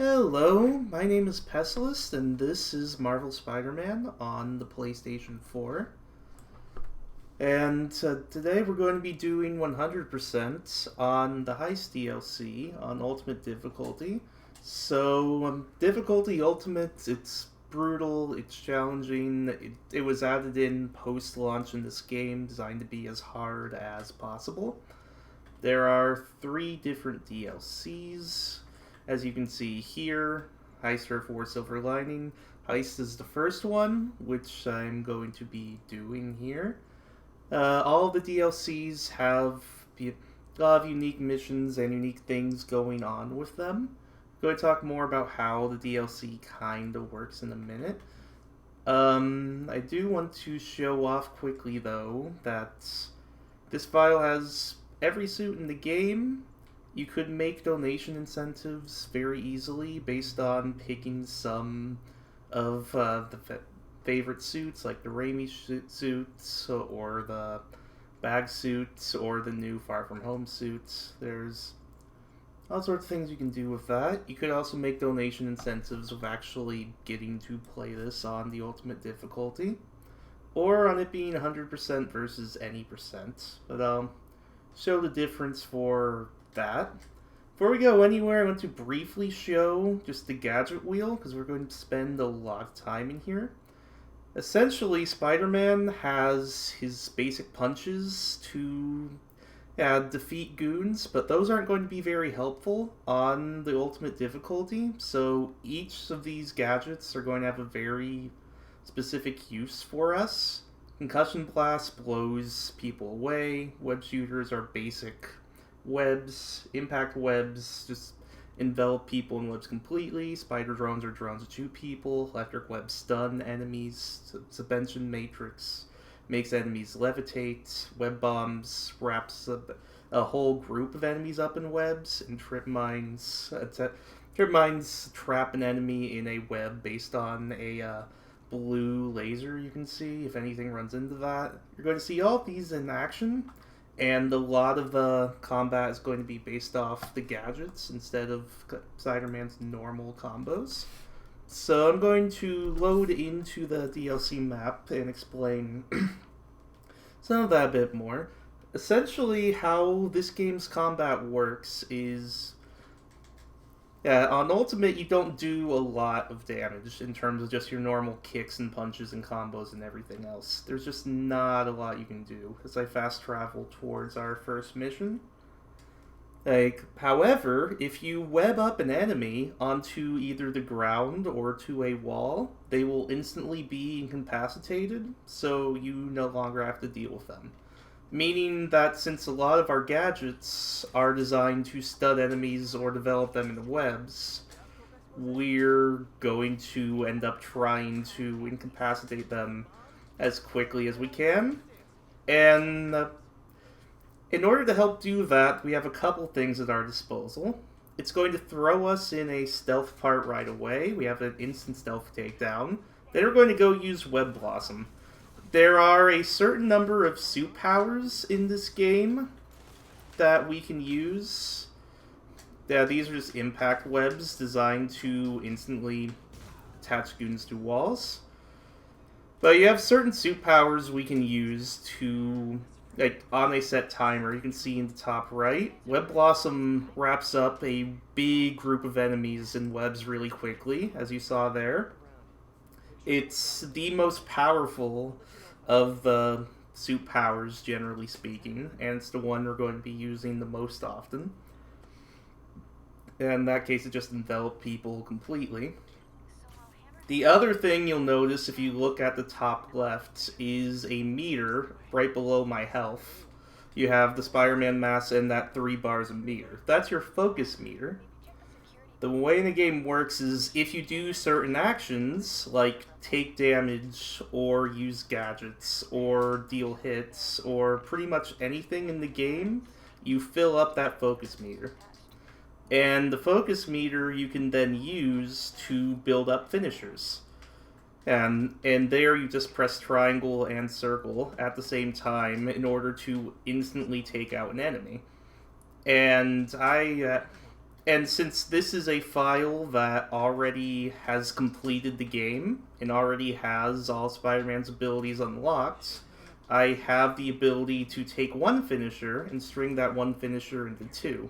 Hello, my name is Pessilist, and this is Marvel Spider-Man on the PlayStation 4. And today we're going to be doing 100% on the Heist DLC on Ultimate Difficulty. So, Difficulty Ultimate, it's brutal, it's challenging, it was added in post-launch in this game, designed to be as hard as possible. There are 3 different DLCs. As you can see here, Heist for Silver Lining. Heist is the first one, which I'm going to be doing here. All of the DLCs have a lot of unique missions and unique things going on with them. I'm going to talk more about how the DLC kind of works in a minute. I do want to show off quickly, though, that this file has every suit in the game. You could make donation incentives very easily based on picking some of the favorite suits, like the Raimi suits, or the bag suits, or the new Far From Home suits. There's all sorts of things you can do with that. You could also make donation incentives of actually getting to play this on the ultimate difficulty, or on it being 100% versus any percent. But I'll show the difference for that. Before we go anywhere, I want to briefly show just the gadget wheel, because we're going to spend a lot of time in here. Essentially, Spider-Man has his basic punches to defeat goons, but those aren't going to be very helpful on the ultimate difficulty, so each of these gadgets are going to have a very specific use for us. Concussion Blast blows people away, web shooters are basic webs, impact webs just envelop people in webs completely, spider drones are drones that shoot people, electric webs stun enemies, suspension matrix makes enemies levitate, web bombs wraps a whole group of enemies up in webs, and trip mines trap an enemy in a web based on a blue laser you can see. If anything runs into that, you're going to see all of these in action. And a lot of the combat is going to be based off the gadgets instead of Spider-Man's normal combos. So I'm going to load into the DLC map and explain some of that a bit more. Essentially, how this game's combat works is... on Ultimate, you don't do a lot of damage in terms of just your normal kicks and punches and combos and everything else. There's just not a lot you can do as I fast travel towards our first mission. However, if you web up an enemy onto either the ground or to a wall, they will instantly be incapacitated, so you no longer have to deal with them. Meaning that since a lot of our gadgets are designed to stun enemies or develop them into webs, we're going to end up trying to incapacitate them as quickly as we can. And in order to help do that, we have a couple things at our disposal. It's going to throw us in a stealth part right away. We have an instant stealth takedown. Then we're going to go use Web Blossom. There are a certain number of suit powers in this game that we can use. Yeah, these are just impact webs designed to instantly attach goons to walls. But you have certain suit powers we can use to, on a set timer. You can see in the top right, Web Blossom wraps up a big group of enemies in webs really quickly, as you saw there. It's the most powerful of the suit powers, generally speaking, and it's the one we're going to be using the most often. In that case, it just enveloped people completely. The other thing you'll notice if you look at the top left is a meter right below my health. You have the Spider-Man mask and that 3 bars of meter. That's your focus meter. The way the game works is if you do certain actions, like take damage, or use gadgets, or deal hits, or pretty much anything in the game, you fill up that focus meter. And the focus meter you can then use to build up finishers. And there you just press triangle and circle at the same time in order to instantly take out an enemy. And And since this is a file that already has completed the game and already has all Spider-Man's abilities unlocked, I have the ability to take one finisher and string that one finisher into two.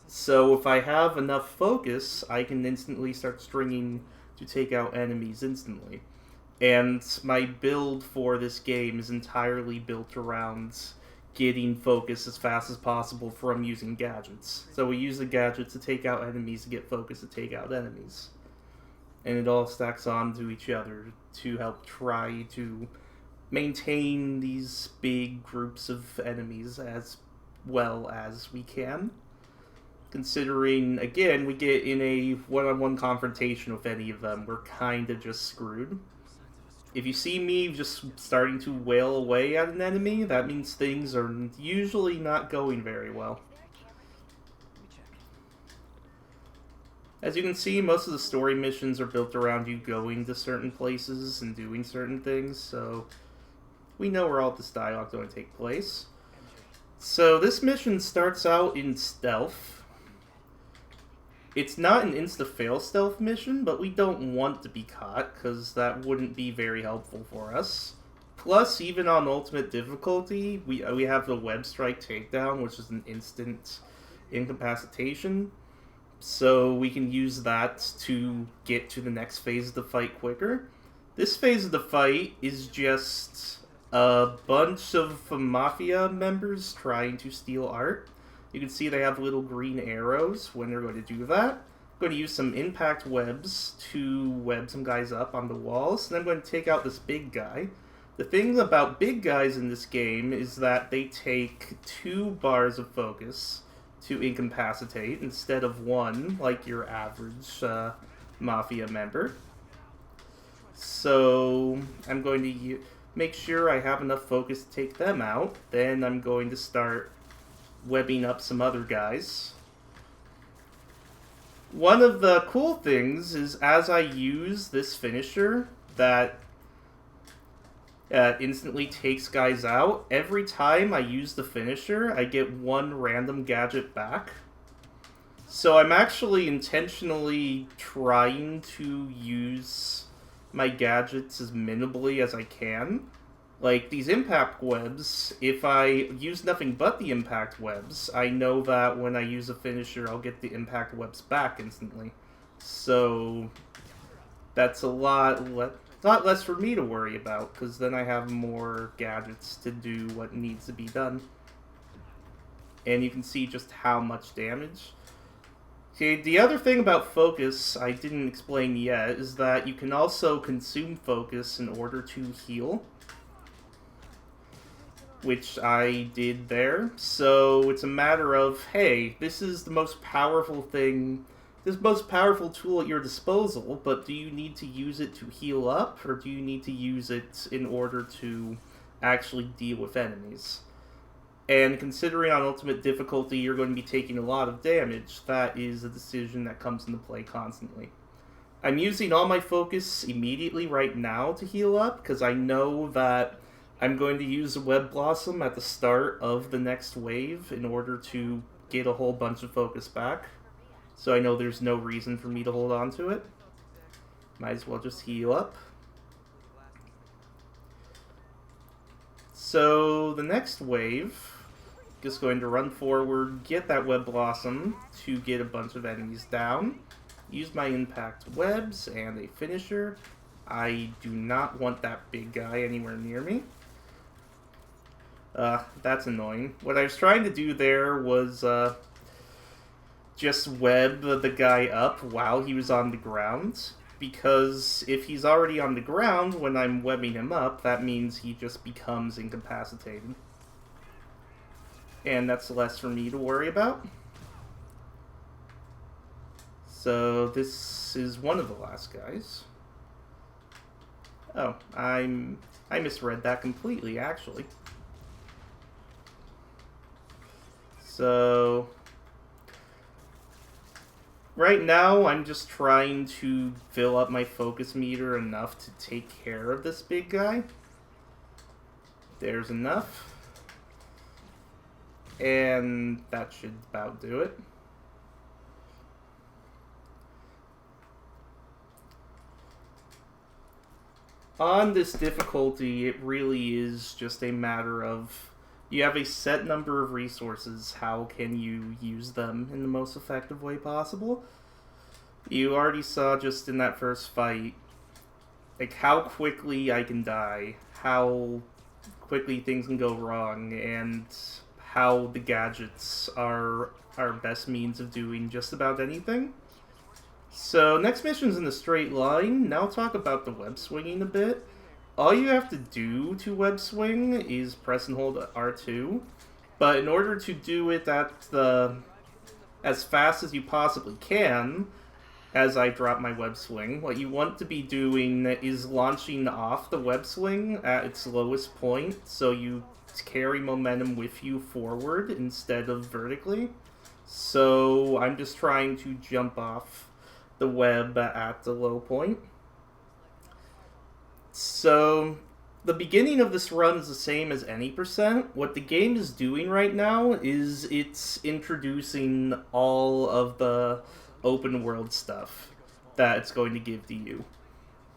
So if I have enough focus, I can instantly start stringing to take out enemies instantly. And my build for this game is entirely built around getting focus as fast as possible from using gadgets. So we use the gadgets to take out enemies to get focus to take out enemies. And it all stacks onto each other to help try to maintain these big groups of enemies as well as we can. Considering, again, we get in a one-on-one confrontation with any of them, we're kind of just screwed. If you see me just starting to wail away at an enemy, that means things are usually not going very well. As you can see, most of the story missions are built around you going to certain places and doing certain things, so we know where all this dialogue is going to take place. So this mission starts out in stealth. It's not an insta-fail stealth mission, but we don't want to be caught, because that wouldn't be very helpful for us. Plus, even on ultimate difficulty, we have the web strike takedown, which is an instant incapacitation. So we can use that to get to the next phase of the fight quicker. This phase of the fight is just a bunch of Mafia members trying to steal art. You can see they have little green arrows when they're going to do that. I'm going to use some impact webs to web some guys up on the walls, and I'm going to take out this big guy. The thing about big guys in this game is that they take 2 bars of focus to incapacitate instead of 1, like your average Mafia member. So I'm going to make sure I have enough focus to take them out. Then I'm going to start webbing up some other guys. One of the cool things is as I use this finisher that instantly takes guys out, every time I use the finisher, I get 1 random gadget back. So I'm actually intentionally trying to use my gadgets as minimally as I can. Like, these impact webs, if I use nothing but the impact webs, I know that when I use a finisher, I'll get the impact webs back instantly. So that's a lot less for me to worry about, because then I have more gadgets to do what needs to be done. And you can see just how much damage. Okay, the other thing about focus I didn't explain yet is that you can also consume focus in order to heal, which I did there. So it's a matter of, hey, this is the most powerful thing, this most powerful tool at your disposal, but do you need to use it to heal up, or do you need to use it in order to actually deal with enemies? And considering on ultimate difficulty you're going to be taking a lot of damage, that is a decision that comes into play constantly. I'm using all my focus immediately right now to heal up, because I know that I'm going to use a Web Blossom at the start of the next wave in order to get a whole bunch of focus back. So I know there's no reason for me to hold on to it. Might as well just heal up. So the next wave, just going to run forward, get that Web Blossom to get a bunch of enemies down. Use my impact webs and a finisher. I do not want that big guy anywhere near me. That's annoying. What I was trying to do there was just web the guy up while he was on the ground, because if he's already on the ground when I'm webbing him up, that means he just becomes incapacitated. And that's less for me to worry about. So this is one of the last guys. Oh, I misread that completely, actually. So right now I'm just trying to fill up my focus meter enough to take care of this big guy. There's enough. And that should about do it. on this difficulty, it really is just a matter of you have a set number of resources. How can you use them in the most effective way possible? You already saw just in that first fight, like, how quickly I can die, how quickly things can go wrong, and how the gadgets are our best means of doing just about anything. So, next mission's in a straight line. Now I'll talk about the web swinging a bit. All you have to do to web swing is press and hold R2. But in order to do it as fast as you possibly can, as I drop my web swing, what you want to be doing is launching off the web swing at its lowest point, so you carry momentum with you forward instead of vertically. So I'm just trying to jump off the web at the low point. So the beginning of this run is the same as any percent. What the game is doing right now is it's introducing all of the open world stuff that it's going to give to you.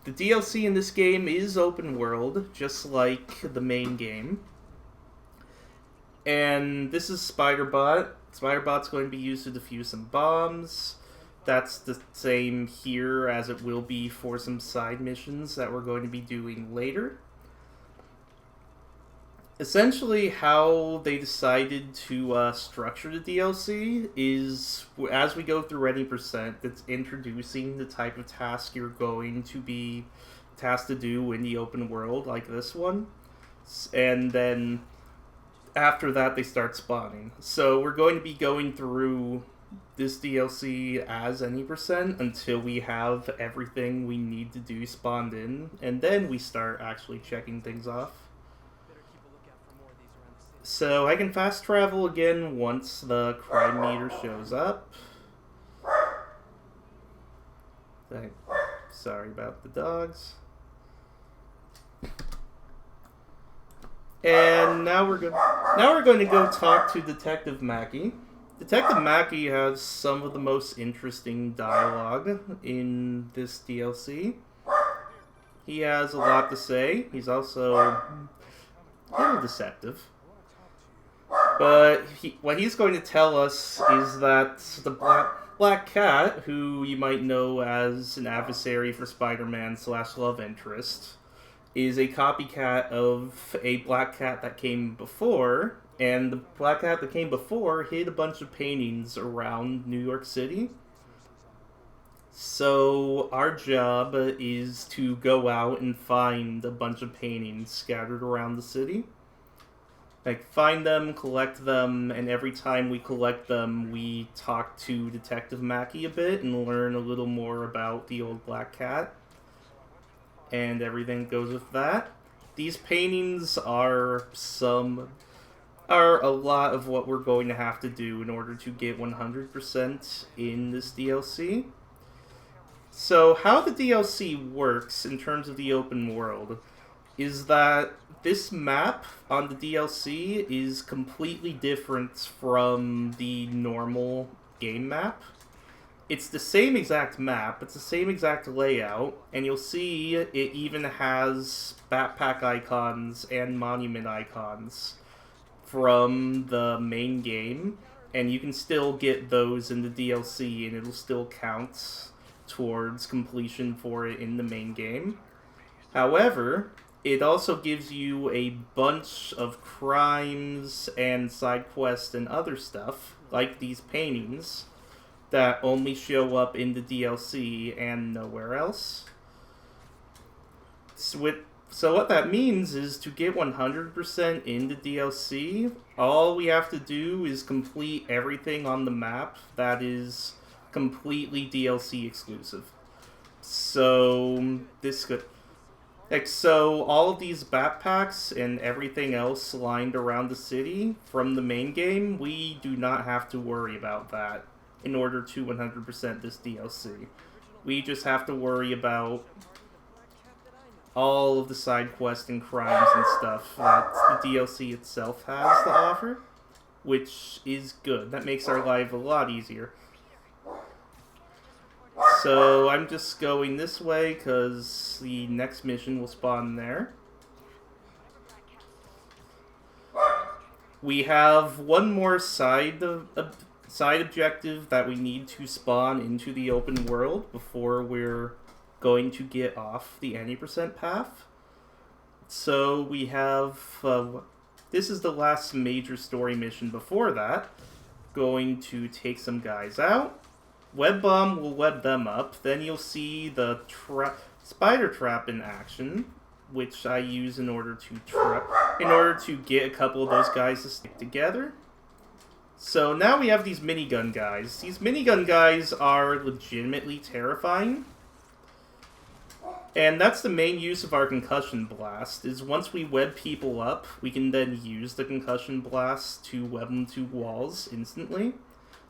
The DLC in this game is open world, just like the main game. And this is Spiderbot. Spiderbot's going to be used to defuse some bombs. That's the same here as it will be for some side missions that we're going to be doing later. Essentially, how they decided to structure the DLC is, as we go through any percent, it's introducing the type of task you're going to be tasked to do in the open world, like this one. And then after that, they start spawning. So we're going to be going through this DLC as any percent until we have everything we need to do spawned in, and then we start actually checking things off. So I can fast travel again once the crime meter shows up. Sorry about the dogs. And now we're going to go talk to Detective Mackey. Detective Mackey has some of the most interesting dialogue in this DLC. He has a lot to say. He's also a little deceptive. But what he's going to tell us is that the Black Cat, who you might know as an adversary for Spider-Man / love interest, is a copycat of a Black Cat that came before. And the Black Cat that came before hid a bunch of paintings around New York City. So our job is to go out and find a bunch of paintings scattered around the city. Like, find them, collect them, and every time we collect them, we talk to Detective Mackey a bit and learn a little more about the old Black Cat. And everything goes with that. These paintings are a lot of what we're going to have to do in order to get 100% in this DLC. So how the DLC works in terms of the open world is that this map on the DLC is completely different from the normal game map. It's the same exact map, it's the same exact layout, and you'll see it even has backpack icons and monument icons from the main game, and you can still get those in the DLC and it'll still count towards completion for it in the main game. However, it also gives you a bunch of crimes and side quests and other stuff, like these paintings, that only show up in the DLC and nowhere else. So what that means is to get 100% in the DLC, all we have to do is complete everything on the map that is completely DLC exclusive. So so all of these backpacks and everything else lined around the city from the main game, we do not have to worry about that in order to 100% this DLC. We just have to worry about all of the side quests and crimes and stuff that the DLC itself has to offer, which is good. That makes our life a lot easier. So I'm just going this way because the next mission will spawn there. We have one more side objective that we need to spawn into the open world before we're going to get off the any percent path. So we have this is the last major story mission before that. Going to take some guys out. Web bomb will web them up. Then you'll see the spider trap in action, which I use in order to get a couple of those guys to stick together. So now we have these minigun guys. These minigun guys are legitimately terrifying. And that's the main use of our concussion blast, is once we web people up, we can then use the concussion blast to web them to walls instantly.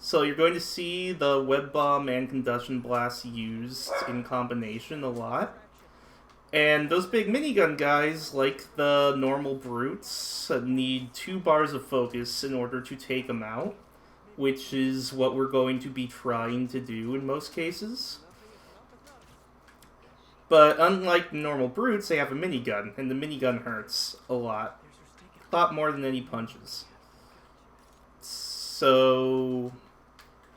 So you're going to see the web bomb and concussion blast used in combination a lot. And those big minigun guys, like the normal brutes, need 2 bars of focus in order to take them out, which is what we're going to be trying to do in most cases. But unlike normal brutes, they have a minigun, and the minigun hurts a lot more than any punches. So,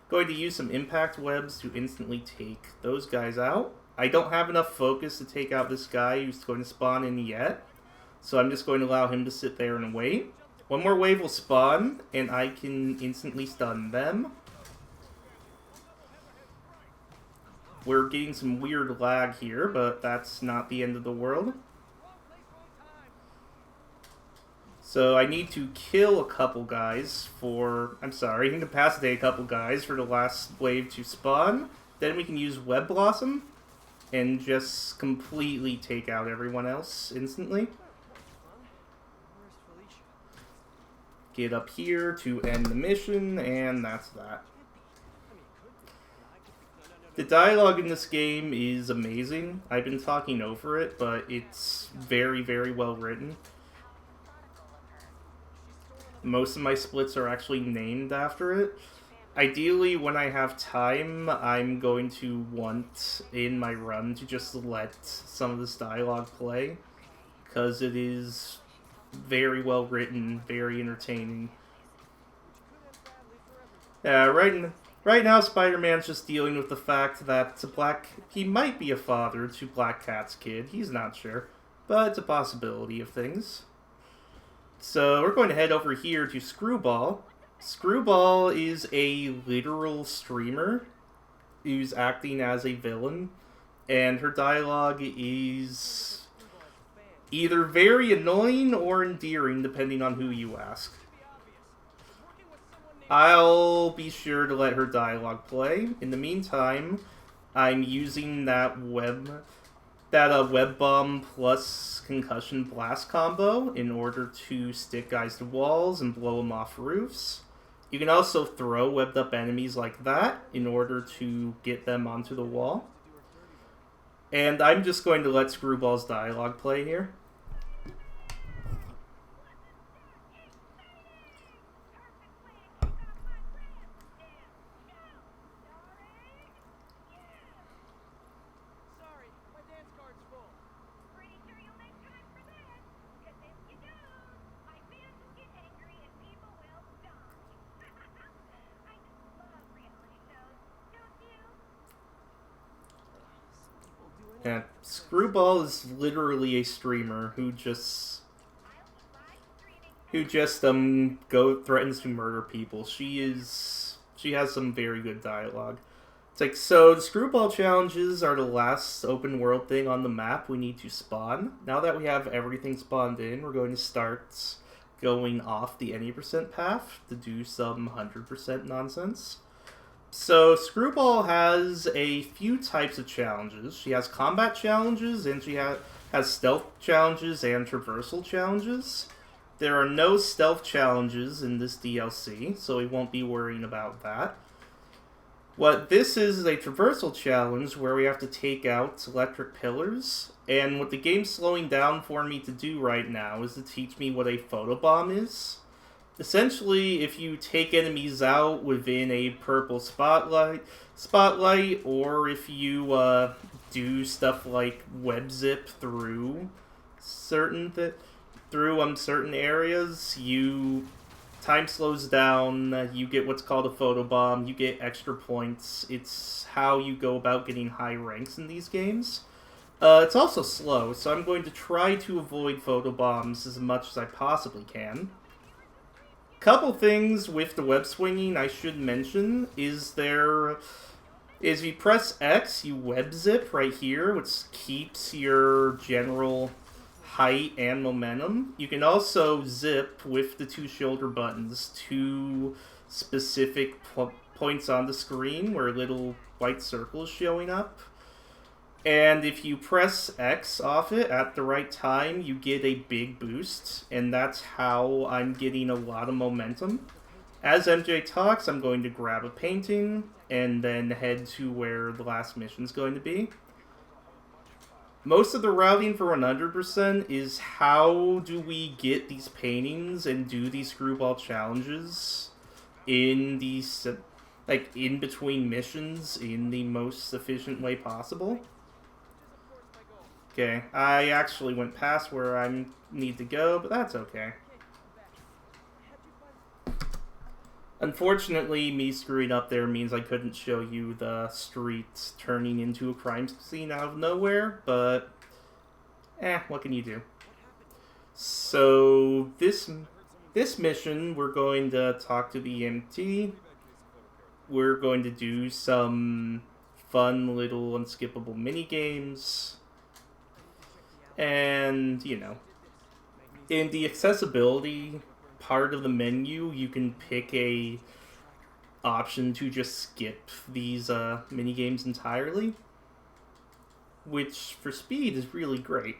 going to use some impact webs to instantly take those guys out. I don't have enough focus to take out this guy who's going to spawn in yet, so I'm just going to allow him to sit there and wait. One more wave will spawn, and I can instantly stun them. We're getting some weird lag here, but that's not the end of the world. So I need to kill a couple guys incapacitate a couple guys for the last wave to spawn. Then we can use Web Blossom and just completely take out everyone else instantly. Get up here to end the mission, and that's that. The dialogue in this game is amazing. I've been talking over it, but it's very, very well written. Most of my splits are actually named after it. Ideally, when I have time, I'm going to want in my run to just let some of this dialogue play, because it is very well written, very entertaining. Right now, Spider-Man's just dealing with the fact that he might be a father to Black Cat's kid. He's not sure, but it's a possibility of things. So we're going to head over here to Screwball. Screwball is a literal streamer who's acting as a villain, and her dialogue is either very annoying or endearing, depending on who you ask. I'll be sure to let her dialogue play. In the meantime, I'm using that web bomb plus concussion blast combo in order to stick guys to walls and blow them off roofs. You can also throw webbed up enemies like that in order to get them onto the wall. And I'm just going to let Screwball's dialogue play here. And Screwball is literally a streamer who just threatens to murder people. She has some very good dialogue. It's like, so the Screwball challenges are the last open world thing on the map we need to spawn. Now that we have everything spawned in, we're going to start going off the any percent path to do some 100% nonsense. So, Screwball has a few types of challenges. She has combat challenges, and she has stealth challenges and traversal challenges. There are no stealth challenges in this DLC, so we won't be worrying about that. What this is a traversal challenge where we have to take out electric pillars, and what the game's slowing down for me to do right now is to teach me what a photobomb is. essentially, if you take enemies out within a purple spotlight, or if you do stuff like web zip through certain areas, time slows down. You get what's called a photobomb. You get extra points. It's how you go about getting high ranks in these games. It's also slow, so I'm going to try to avoid photobombs as much as I possibly can. Couple things with the web swinging I should mention is if you press X, you web zip right here, which keeps your general height and momentum. You can also zip with the two shoulder buttons to specific points on the screen where little white circles showing up. And if you press X off it at the right time, you get a big boost, and that's how I'm getting a lot of momentum. As MJ talks, I'm going to grab a painting and then head to where the last mission's going to be. Most of the routing for 100% is how do we get these paintings and do these screwball challenges in these, in between missions in the most efficient way possible. Okay, I actually went past where I need to go, but that's okay. Unfortunately, me screwing up there means I couldn't show you the streets turning into a crime scene out of nowhere, but what can you do? So this mission, we're going to talk to the EMT. We're going to do some fun little unskippable mini games. And, in the accessibility part of the menu, you can pick a option to just skip these mini games entirely, which for speed is really great.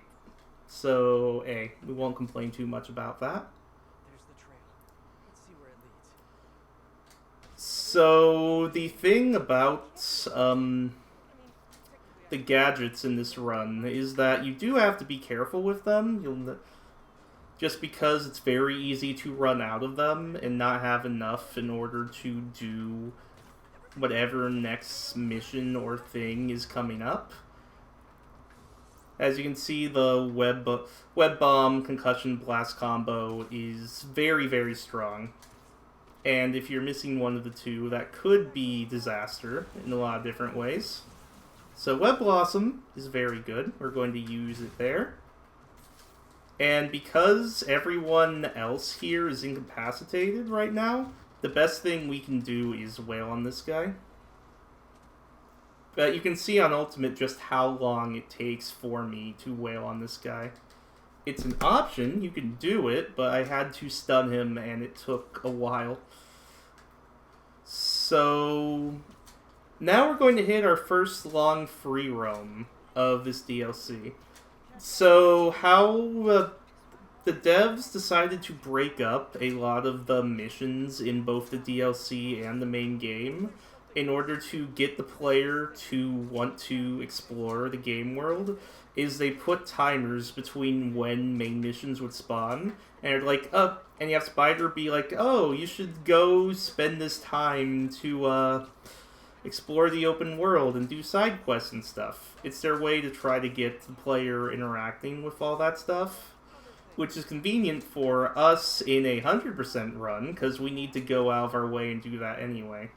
So, we won't complain too much about that. There's the trail. Let's see where it leads. So, the thing about the gadgets in this run is that you do have to be careful with them. Just because it's very easy to run out of them and not have enough in order to do whatever next mission or thing is coming up. As you can see, the web bomb concussion blast combo is very, very strong. And if you're missing one of the two, that could be disaster in a lot of different ways. So Web Blossom is very good. We're going to use it there. And because everyone else here is incapacitated right now, the best thing we can do is wail on this guy. But you can see on Ultimate just how long it takes for me to wail on this guy. It's an option, you can do it, but I had to stun him and it took a while. So now we're going to hit our first long free roam of this DLC. So how the devs decided to break up a lot of the missions in both the DLC and the main game in order to get the player to want to explore the game world is they put timers between when main missions would spawn, and they're like, and you have Spider be like, oh, you should go spend this time to explore the open world and do side quests and stuff. It's their way to try to get the player interacting with all that stuff, which is convenient for us in a 100% run, because we need to go out of our way and do that anyway.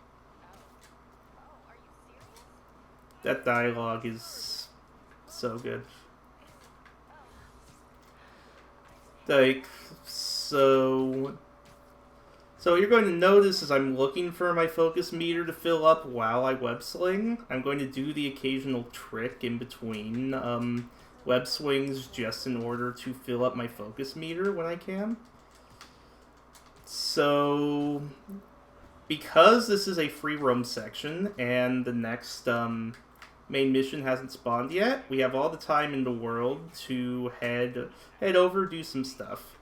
That dialogue is so good. So what you're going to notice is I'm looking for my focus meter to fill up while I web sling. I'm going to do the occasional trick in between web swings just in order to fill up my focus meter when I can. So because this is a free roam section and the next main mission hasn't spawned yet, we have all the time in the world to head over, do some stuff.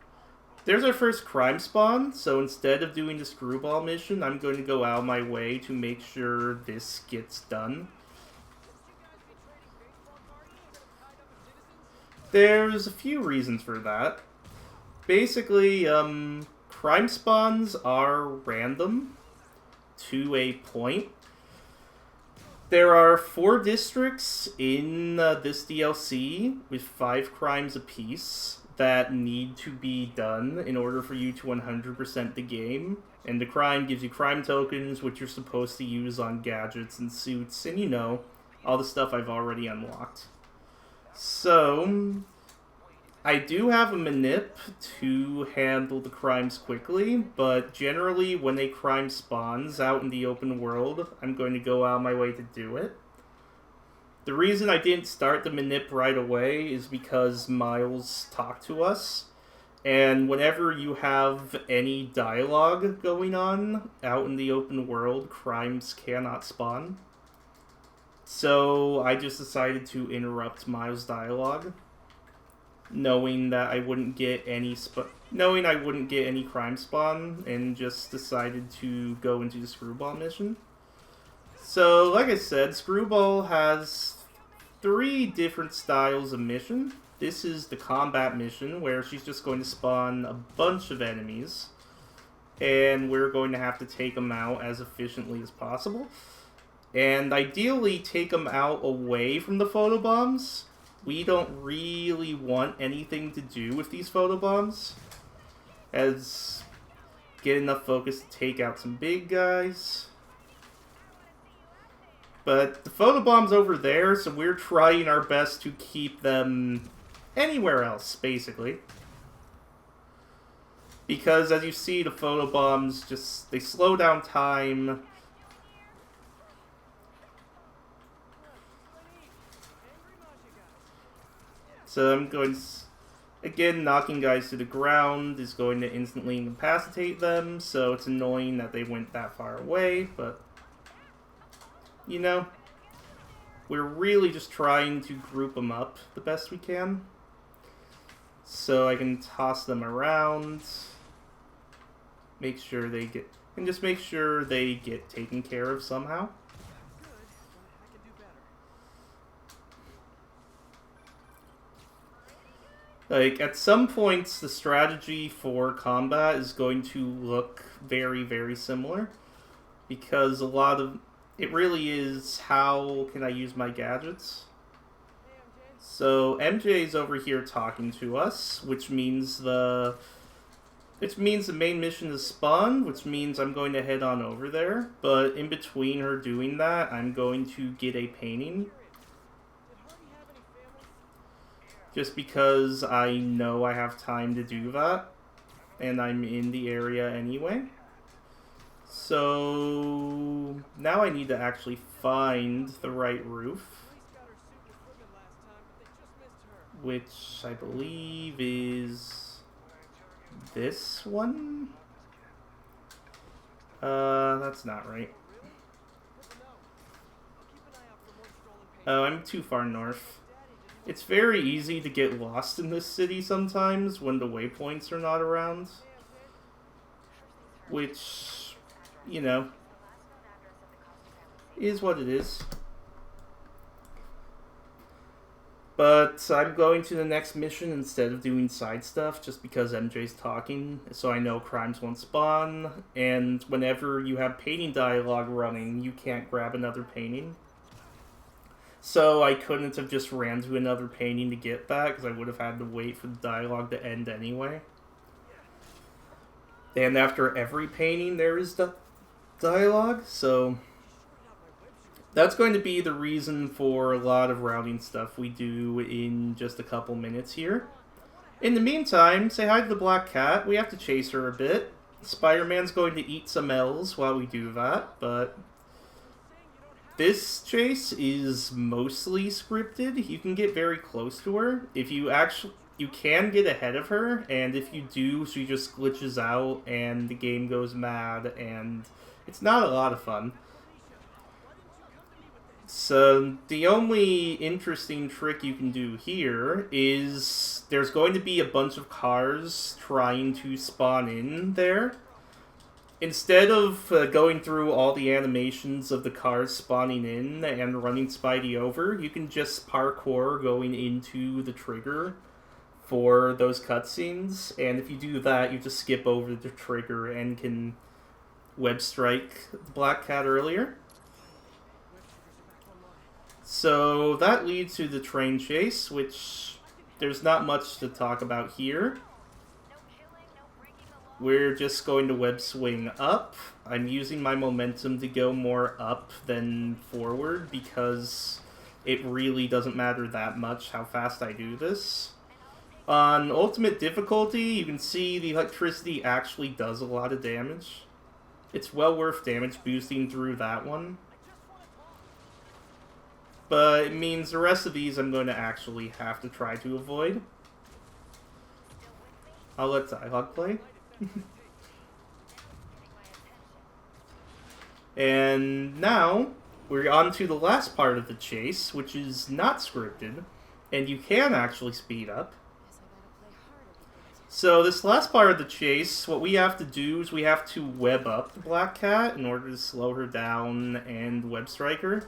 There's our first crime spawn, so instead of doing the screwball mission, I'm going to go out of my way to make sure this gets done. There's a few reasons for that. Basically, crime spawns are random to a point. There are 4 districts in this DLC with 5 crimes apiece that need to be done in order for you to 100% the game. And the crime gives you crime tokens, which you're supposed to use on gadgets and suits, and you know, all the stuff I've already unlocked. So, I do have a manip to handle the crimes quickly, but generally when a crime spawns out in the open world, I'm going to go out of my way to do it. The reason I didn't start the manip right away is because Miles talked to us, and whenever you have any dialogue going on out in the open world, crimes cannot spawn. So I just decided to interrupt Miles' dialogue, knowing that I wouldn't get any crime spawn, and just decided to go into the Screwball mission. So, like I said, Screwball has 3 different styles of mission. This is the combat mission, where she's just going to spawn a bunch of enemies, and we're going to have to take them out as efficiently as possible. And ideally take them out away from the photobombs. We don't really want anything to do with these photobombs, as get enough focus to take out some big guys. But the photobomb's over there, so we're trying our best to keep them anywhere else, basically. Because as you see, the photobombs just, they slow down time. So I'm going to, again, knocking guys to the ground is going to instantly incapacitate them, so it's annoying that they went that far away, but, you know, we're really just trying to group them up the best we can. So I can toss them around, make sure they get, and just make sure they get taken care of somehow. Like, at some points, the strategy for combat is going to look very, very similar. Because a lot of it really is, how can I use my gadgets? So, MJ's over here talking to us, which means the main mission is spawned, which means I'm going to head on over there. But in between her doing that, I'm going to get a painting. Just because I know I have time to do that, and I'm in the area anyway. So now I need to actually find the right roof, which I believe is this one? That's not right. Oh, I'm too far north. It's very easy to get lost in this city sometimes when the waypoints are not around. Which, you know, is what it is. But I'm going to the next mission instead of doing side stuff just because MJ's talking, so I know crimes won't spawn, and whenever you have painting dialogue running, you can't grab another painting. So I couldn't have just ran to another painting to get that, because I would have had to wait for the dialogue to end anyway. And after every painting there is dialogue, so that's going to be the reason for a lot of routing stuff we do in just a couple minutes here. In the meantime, say hi to the black cat. We have to chase her a bit. Spider-Man's going to eat some L's while we do that, but this chase is mostly scripted. You can get very close to her. If you can get ahead of her, and if you do, she just glitches out and the game goes mad, and it's not a lot of fun. So the only interesting trick you can do here is there's going to be a bunch of cars trying to spawn in there. Instead of going through all the animations of the cars spawning in and running Spidey over, you can just parkour going into the trigger for those cutscenes, and if you do that, you just skip over the trigger and can web strike the Black Cat earlier. So that leads to the train chase, which there's not much to talk about here. We're just going to web swing up. I'm using my momentum to go more up than forward because it really doesn't matter that much how fast I do this. On ultimate difficulty, you can see the electricity actually does a lot of damage. It's well worth damage boosting through that one. But it means the rest of these I'm going to actually have to try to avoid. I'll let dialogue play. And now, we're on to the last part of the chase, which is not scripted, and you can actually speed up. So this last part of the chase, what we have to do is we have to web up the Black Cat in order to slow her down and web strike her.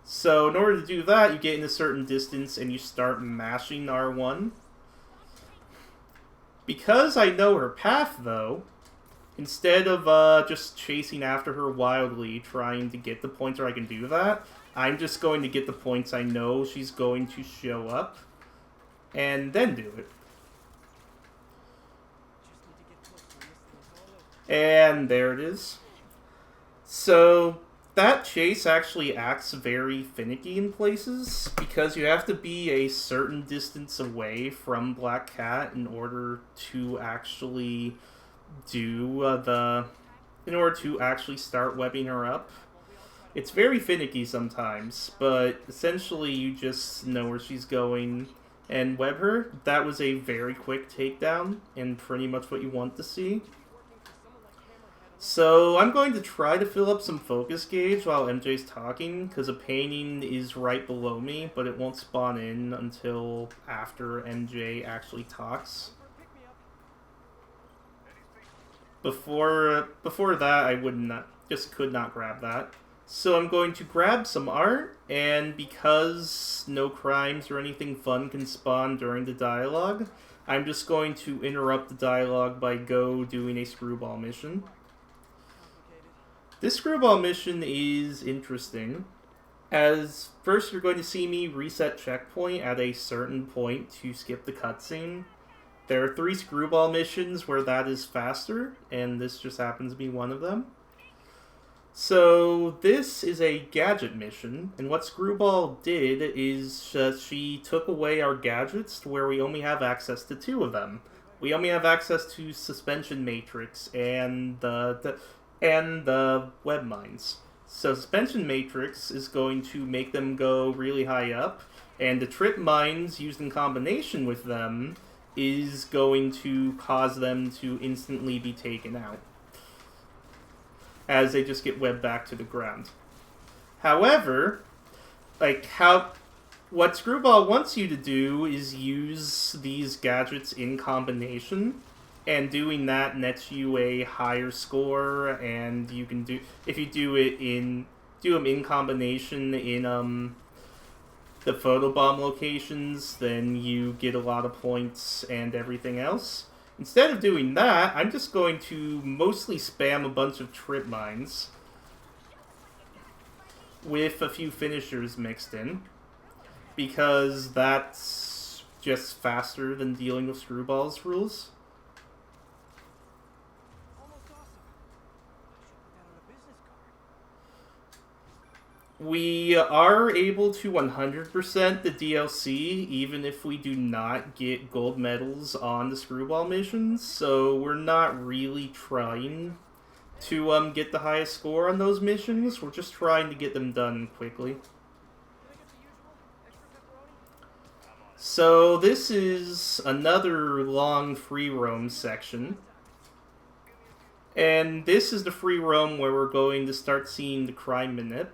So in order to do that, you get in a certain distance and you start mashing R1. Because I know her path, though, instead of just chasing after her wildly, trying to get the points where I can do that, I'm just going to get the points I know she's going to show up, and then do it. And there it is. So that chase actually acts very finicky in places, because you have to be a certain distance away from Black Cat in order to actually do in order to actually start webbing her up. It's very finicky sometimes, but essentially you just know where she's going and web her. That was a very quick takedown, and pretty much what you want to see. So I'm going to try to fill up some focus gauge while MJ's talking, because a painting is right below me, but it won't spawn in until after MJ actually talks. Before that, I could not grab that. So I'm going to grab some art, and because no crimes or anything fun can spawn during the dialogue, I'm just going to interrupt the dialogue by doing a screwball mission. This screwball mission is interesting, as first you're going to see me reset checkpoint at a certain point to skip the cutscene. There are 3 screwball missions where that is faster, and this just happens to be one of them. So this is a gadget mission, and what Screwball did is she took away our gadgets to where we only have access to 2 of them. We only have access to Suspension Matrix and the web mines. So Suspension Matrix is going to make them go really high up, and the trip mines used in combination with them is going to cause them to instantly be taken out, as they just get webbed back to the ground. However, what Screwball wants you to do is use these gadgets in combination, and doing that nets you a higher score, and you can if you do them in combination in the photobomb locations, then you get a lot of points and everything else. Instead of doing that, I'm just going to mostly spam a bunch of trip mines with a few finishers mixed in, because that's just faster than dealing with Screwball's rules. We are able to 100% the DLC, even if we do not get gold medals on the Screwball missions, so we're not really trying to get the highest score on those missions. We're just trying to get them done quickly. So this is another long free roam section. And this is the free roam where we're going to start seeing the crime manip.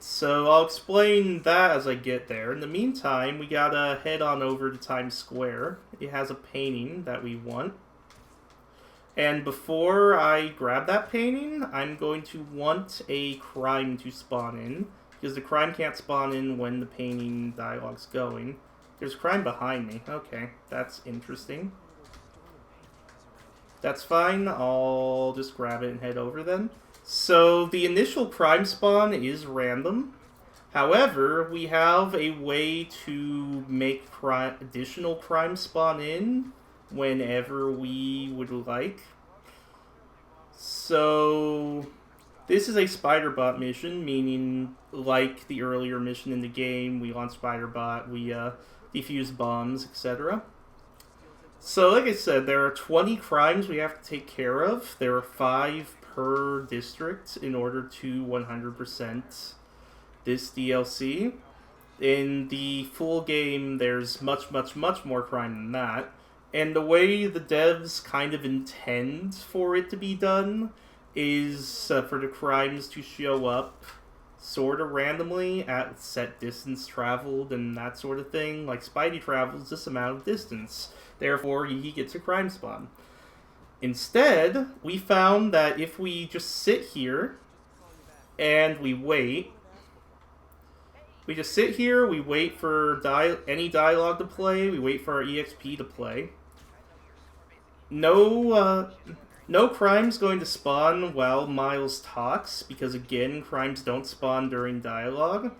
So I'll explain that as I get there. In the meantime, we gotta head on over to Times Square. It has a painting that we want. And before I grab that painting, I'm going to want a crime to spawn in, because the crime can't spawn in when the painting dialogue's going. There's crime behind me. Okay, that's interesting. That's fine. I'll just grab it and head over then. So the initial crime spawn is random. However, we have a way to make additional crime spawn in whenever we would like. So this is a Spider-Bot mission, meaning like the earlier mission in the game, we launch Spider-Bot, we defuse bombs, etc. So like I said, there are 20 crimes we have to take care of. There are 5 per district in order to 100% this DLC. In the full game, there's much, much, much more crime than that. And the way the devs kind of intend for it to be done is for the crimes to show up sort of randomly at set distance traveled and that sort of thing. Like Spidey travels this amount of distance, therefore he gets a crime spawn. Instead, we found that if we just sit here and we wait, we just sit here, we wait for any dialogue to play, we wait for our EXP to play. No crime's going to spawn while Miles talks, because again, crimes don't spawn during dialogue.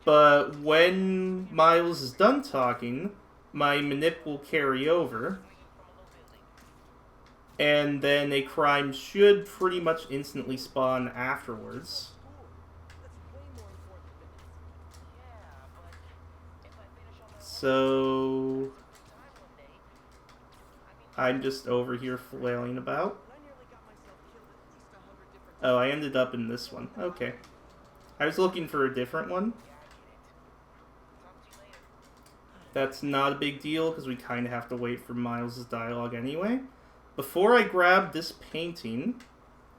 But when Miles is done talking, my manip will carry over. And then a crime should pretty much instantly spawn afterwards. So I'm just over here flailing about. Oh, I ended up in this one. Okay. I was looking for a different one. That's not a big deal, because we kind of have to wait for Miles' dialogue anyway. Before I grab this painting,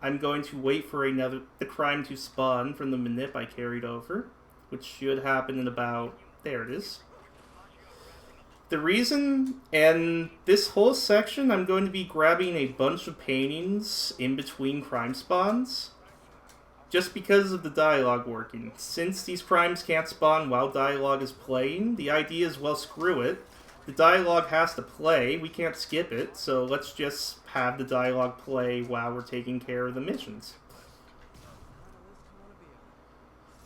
I'm going to wait for the crime to spawn from the manip I carried over, which should happen in about... there it is. The reason, and this whole section, I'm going to be grabbing a bunch of paintings in between crime spawns, just because of the dialogue working. Since these crimes can't spawn while dialogue is playing, the idea is, well, screw it. The dialogue has to play, we can't skip it, so let's just have the dialogue play while we're taking care of the missions.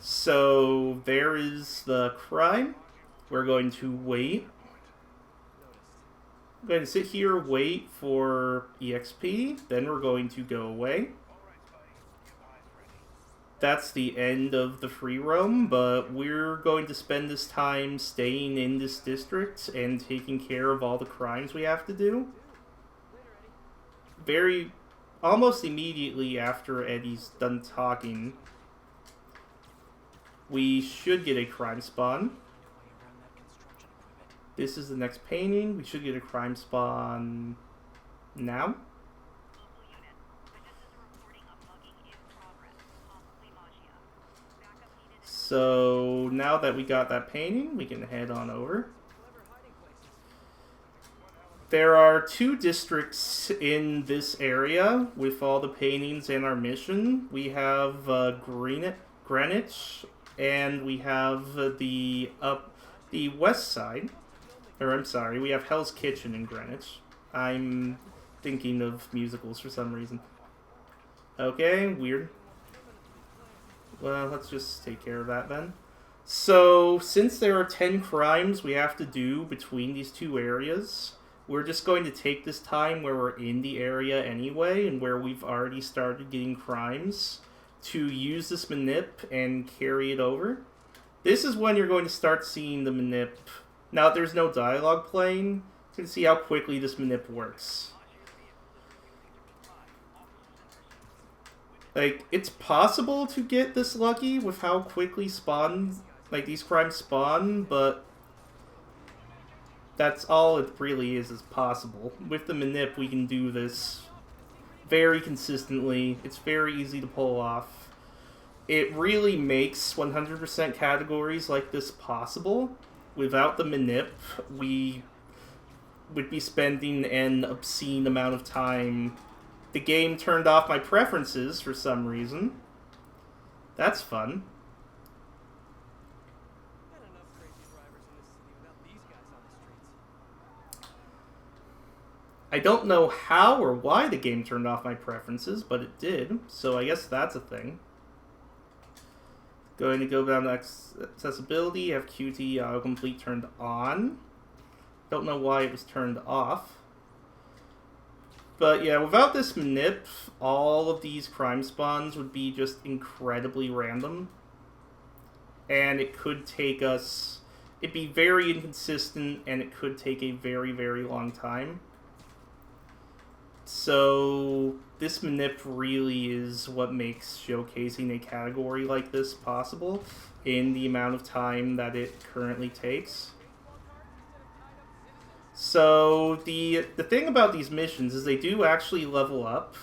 So, there is the crime. We're going to wait. I'm going to sit here, wait for EXP, then we're going to go away. That's the end of the free roam, but we're going to spend this time staying in this district and taking care of all the crimes we have to do. Almost immediately after Eddie's done talking, we should get a crime spawn. This is the next painting. We should get a crime spawn now. So now that we got that painting, we can head on over. There are 2 districts in this area with all the paintings in our mission. We have Greenwich, and we have the west side. Or, I'm sorry, we have Hell's Kitchen in Greenwich. I'm thinking of musicals for some reason. Okay, weird. Well, let's just take care of that then. So, since there are 10 crimes we have to do between these 2 areas, we're just going to take this time where we're in the area anyway, and where we've already started getting crimes, to use this manip and carry it over. This is when you're going to start seeing the manip. Now, there's no dialogue playing. You can see how quickly this manip works. Like, it's possible to get this lucky with how quickly these crimes spawn, but that's all it really is possible. With the manip, we can do this very consistently. It's very easy to pull off. It really makes 100% categories like this possible. Without the manip, we would be spending an obscene amount of time. The game turned off my preferences for some reason. That's fun. Got enough crazy drivers in this city without these guys on I don't know how or why the game turned off my preferences, but it did, so I guess that's a thing. Going to go down to accessibility, have QT autocomplete turned on. Don't know why it was turned off. But yeah, without this manip, all of these crime spawns would be just incredibly random. And it could take us... It'd be very inconsistent, and it could take a very, very long time. So this manip really is what makes showcasing a category like this possible in the amount of time that it currently takes. So the thing about these missions is they do actually level up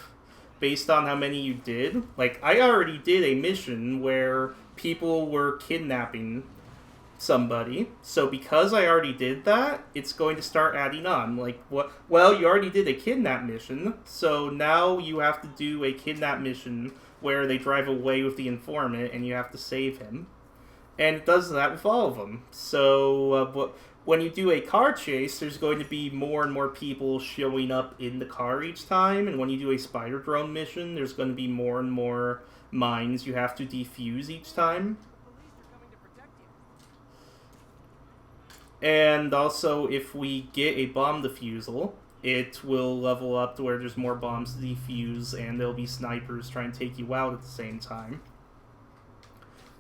based on how many you did. Like, I already did a mission where people were kidnapping somebody, so because I already did that, it's going to start adding on. Like, what? Well, you already did a kidnap mission, so now you have to do a kidnap mission where they drive away with the informant and you have to save him. And it does that with all of them. So, when you do a car chase, there's going to be more and more people showing up in the car each time, and when you do a spider drone mission, there's going to be more and more mines you have to defuse each time. And also, if we get a bomb defusal, it will level up to where there's more bombs to defuse, and there'll be snipers trying to take you out at the same time.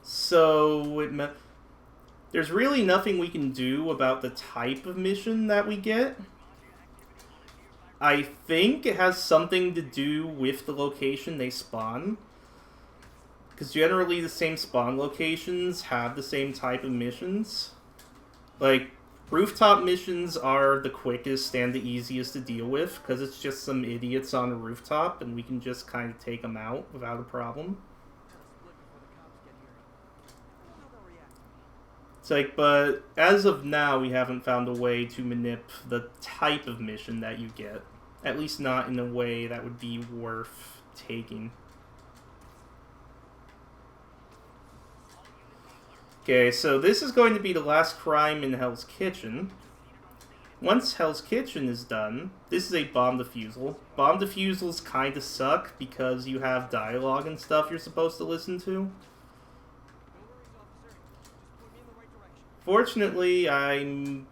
So, there's really nothing we can do about the type of mission that we get. I think it has something to do with the location they spawn. Because generally the same spawn locations have the same type of missions. Like, rooftop missions are the quickest and the easiest to deal with, because it's just some idiots on a rooftop, and we can just kind of take them out without a problem. It's like, but as of now, we haven't found a way to manip the type of mission that you get. At least not in a way that would be worth taking. Okay, so this is going to be the last crime in Hell's Kitchen. Once Hell's Kitchen is done, this is a bomb defusal. Bomb defusals kind of suck because you have dialogue and stuff you're supposed to listen to. Fortunately, I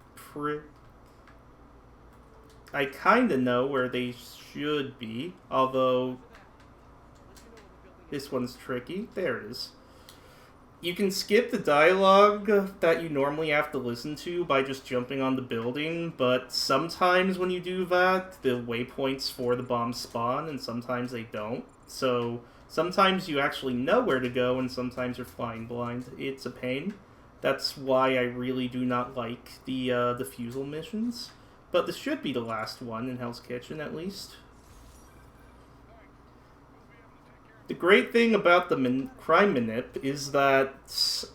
kind of know where they should be, although this one's tricky. There it is. You can skip the dialogue that you normally have to listen to by just jumping on the building, but sometimes when you do that, the waypoints for the bombs spawn, and sometimes they don't. So sometimes you actually know where to go, and sometimes you're flying blind. It's a pain. That's why I really do not like the defusal missions. But this should be the last one in Hell's Kitchen, at least. The great thing about the crime manip is that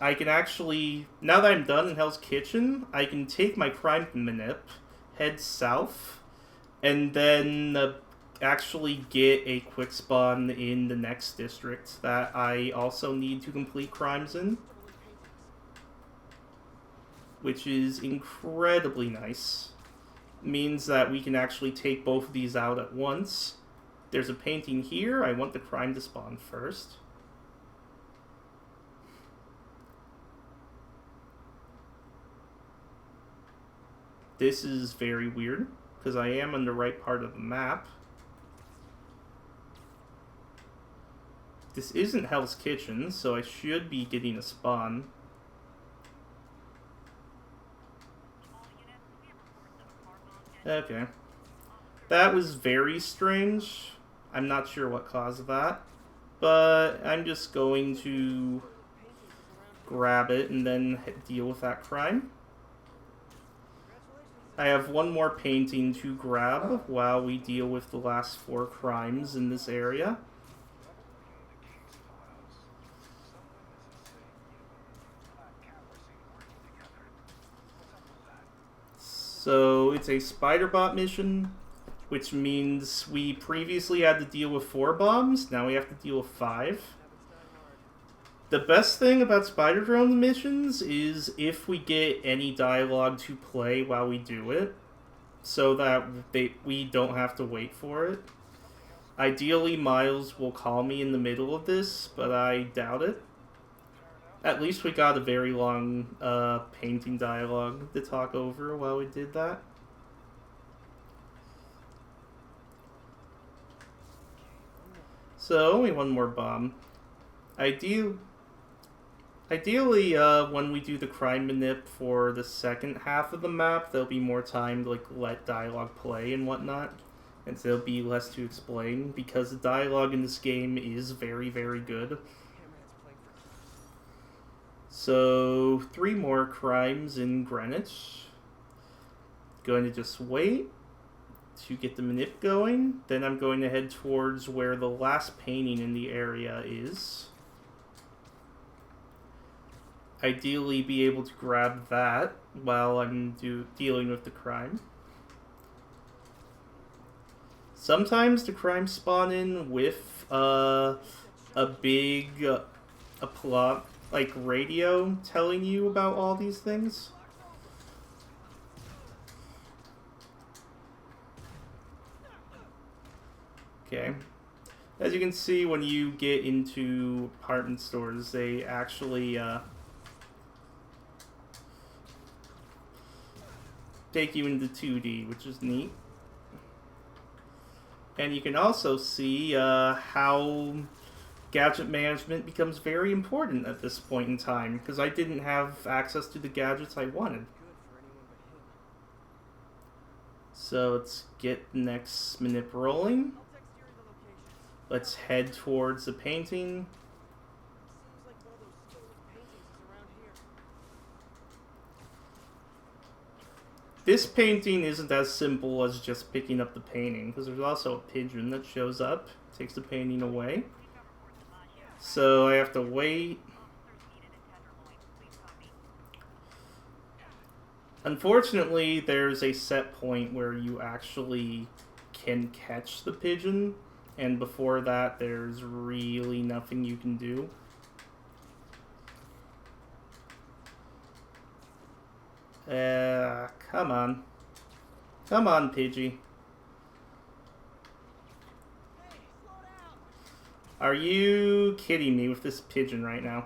I can actually, now that I'm done in Hell's Kitchen, I can take my crime manip, head south, and then actually get a quick spawn in the next district that I also need to complete crimes in. Which is incredibly nice. Means that we can actually take both of these out at once. There's a painting here. I want the crime to spawn first. This is very weird, because I am on the right part of the map. This isn't Hell's Kitchen, so I should be getting a spawn. Okay. That was very strange. I'm not sure what caused that. But I'm just going to grab it and then deal with that crime. I have one more painting to grab while we deal with the last 4 crimes in this area. So it's a spider bot mission, which means we previously had to deal with 4 bombs, now we have to deal with 5. The best thing about spider drone missions is if we get any dialogue to play while we do it. so that we don't have to wait for it. Ideally, Miles will call me in the middle of this, but I doubt it. At least we got a very long painting dialogue to talk over while we did that. So, only one more bomb. Ideally, when we do the crime manip for the second half of the map, there'll be more time to let dialogue play and whatnot. And so there'll be less to explain, because the dialogue in this game is very, very good. So, 3 more crimes in Greenwich. Going to just wait to get the manip going. Then I'm going to head towards where the last painting in the area is. Ideally be able to grab that while I'm dealing with the crime. Sometimes the crimes spawn in with a big plot, like radio telling you about all these things. Okay. As you can see, when you get into apartment stores, they actually take you into 2D, which is neat. And you can also see how gadget management becomes very important at this point in time, because I didn't have access to the gadgets I wanted. So let's get the next manip rolling. Let's head towards the painting. This painting isn't as simple as just picking up the painting, because there's also a pigeon that shows up, takes the painting away. So I have to wait. Unfortunately, there's a set point where you actually can catch the pigeon, and before that, there's really nothing you can do. Come on. Come on, Pidgey. Are you kidding me with this pigeon right now?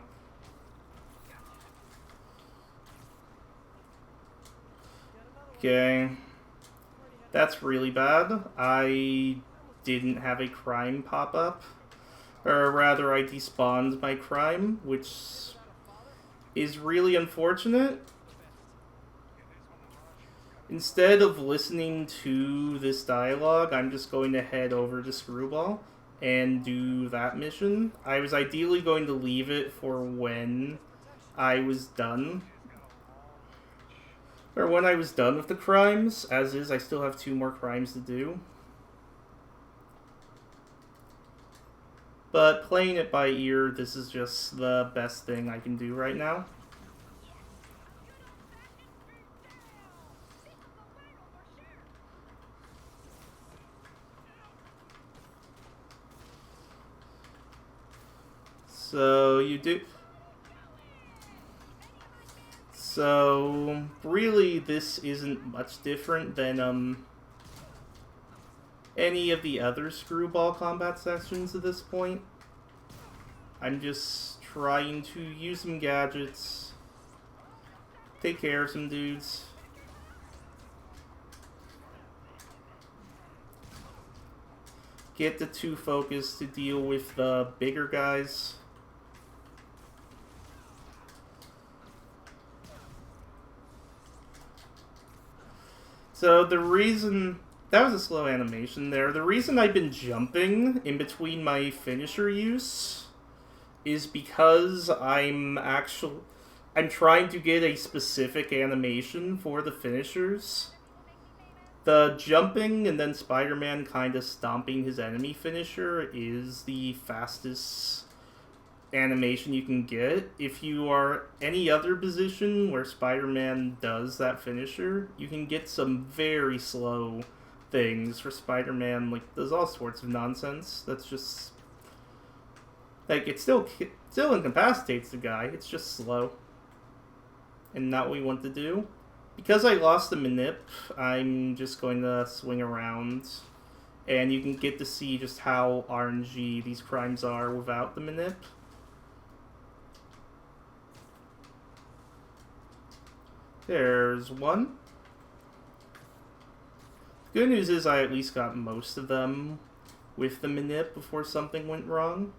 Okay. That's really bad. I didn't have a crime pop up. Or rather, I despawned my crime, which is really unfortunate. Instead of listening to this dialogue, I'm just going to head over to Screwball and do that mission. I was ideally going to leave it for when I was done. Or when I was done with the crimes. As is, I still have 2 more crimes to do. But playing it by ear, this is just the best thing I can do right now. So you do. So really, this isn't much different than any of the other Screwball combat sections at this point. I'm just trying to use some gadgets, take care of some dudes. Get the 2 focus to deal with the bigger guys. So the reason... That was a slow animation there. The reason I've been jumping in between my finisher use is because I'm trying to get a specific animation for the finishers. The jumping and then Spider-Man kind of stomping his enemy finisher is the fastest animation you can get. If you are any other position where Spider-Man does that finisher, you can get some very slow things for Spider-Man. There's all sorts of nonsense that's just it still incapacitates the guy. It's just slow and not what we want to do. Because I lost the manip, I'm just going to swing around, and you can get to see just how RNG these crimes are without the manip. There's one. Good news is I at least got most of them with the manip before something went wrong.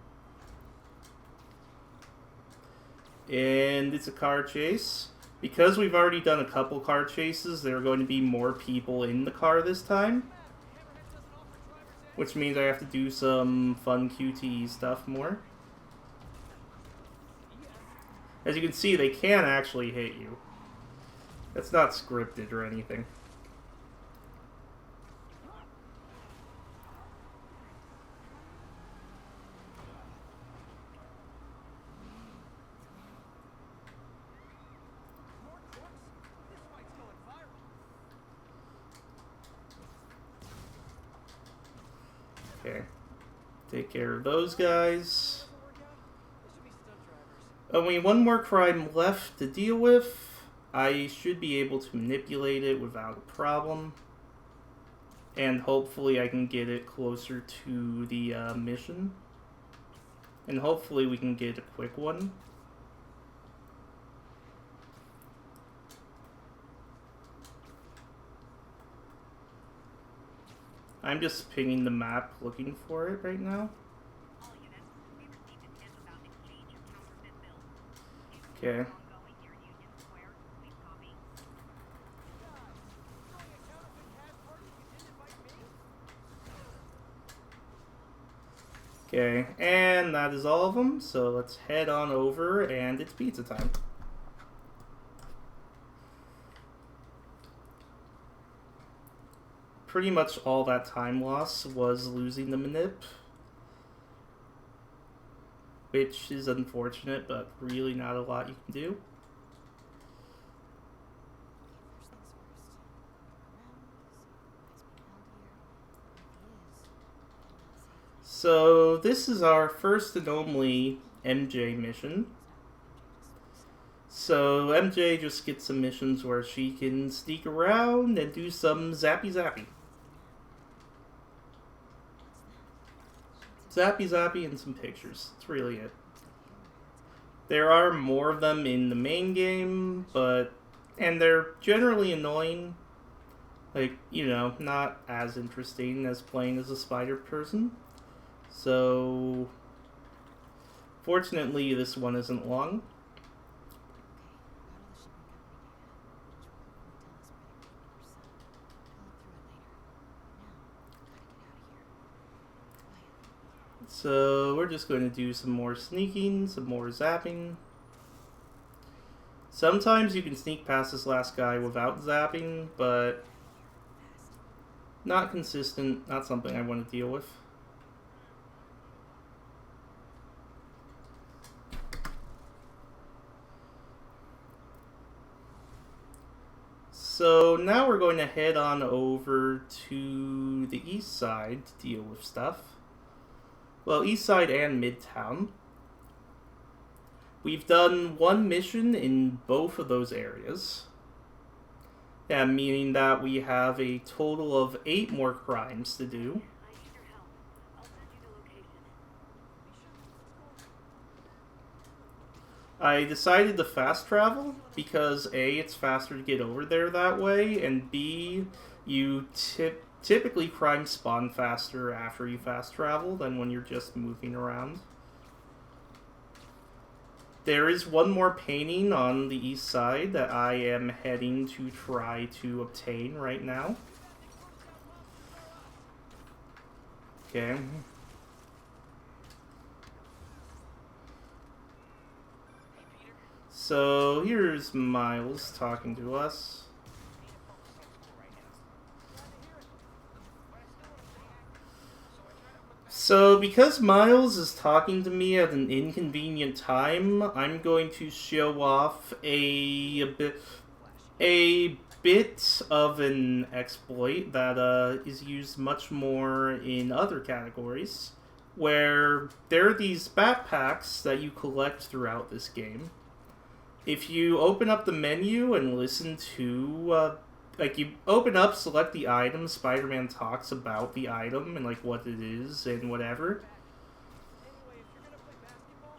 And it's a car chase. Because we've already done a couple car chases, there are going to be more people in the car this time. Which means I have to do some fun QTE stuff more. As you can see, they can actually hit you. That's not scripted or anything. Okay. Take care of those guys. Only one more crime left to deal with. I should be able to manipulate it without a problem. And hopefully I can get it closer to the mission. And hopefully we can get a quick one. I'm just pinging the map looking for it right now. Okay. Okay, and that is all of them, so let's head on over, and it's pizza time. Pretty much all that time loss was losing the manip, which is unfortunate, but really not a lot you can do. So this is our first and only MJ mission. So MJ just gets some missions where she can sneak around and do some zappy zappy. Zappy zappy and some pictures. That's really it. There are more of them in the main game, and they're generally annoying. Like, you know, not as interesting as playing as a spider person. So, fortunately, this one isn't long. So, we're just going to do some more sneaking, some more zapping. Sometimes you can sneak past this last guy without zapping, but not consistent, not something I want to deal with. So now we're going to head on over to the east side to deal with stuff. Well, east side and midtown. We've done one mission in both of those areas. Yeah, meaning that we have a total of 8 more crimes to do. I decided to fast travel because A, it's faster to get over there that way, and B, you typically crime spawn faster after you fast travel than when you're just moving around. There is one more painting on the east side that I am heading to try to obtain right now. Okay. So here's Miles talking to us. So because Miles is talking to me at an inconvenient time, I'm going to show off a bit of an exploit that is used much more in other categories, where there are these backpacks that you collect throughout this game. if you open up the menu and listen to, like, you open up, select the item, Spider-Man talks about the item and, like, what it is and whatever. Anyway, if you're gonna play basketball,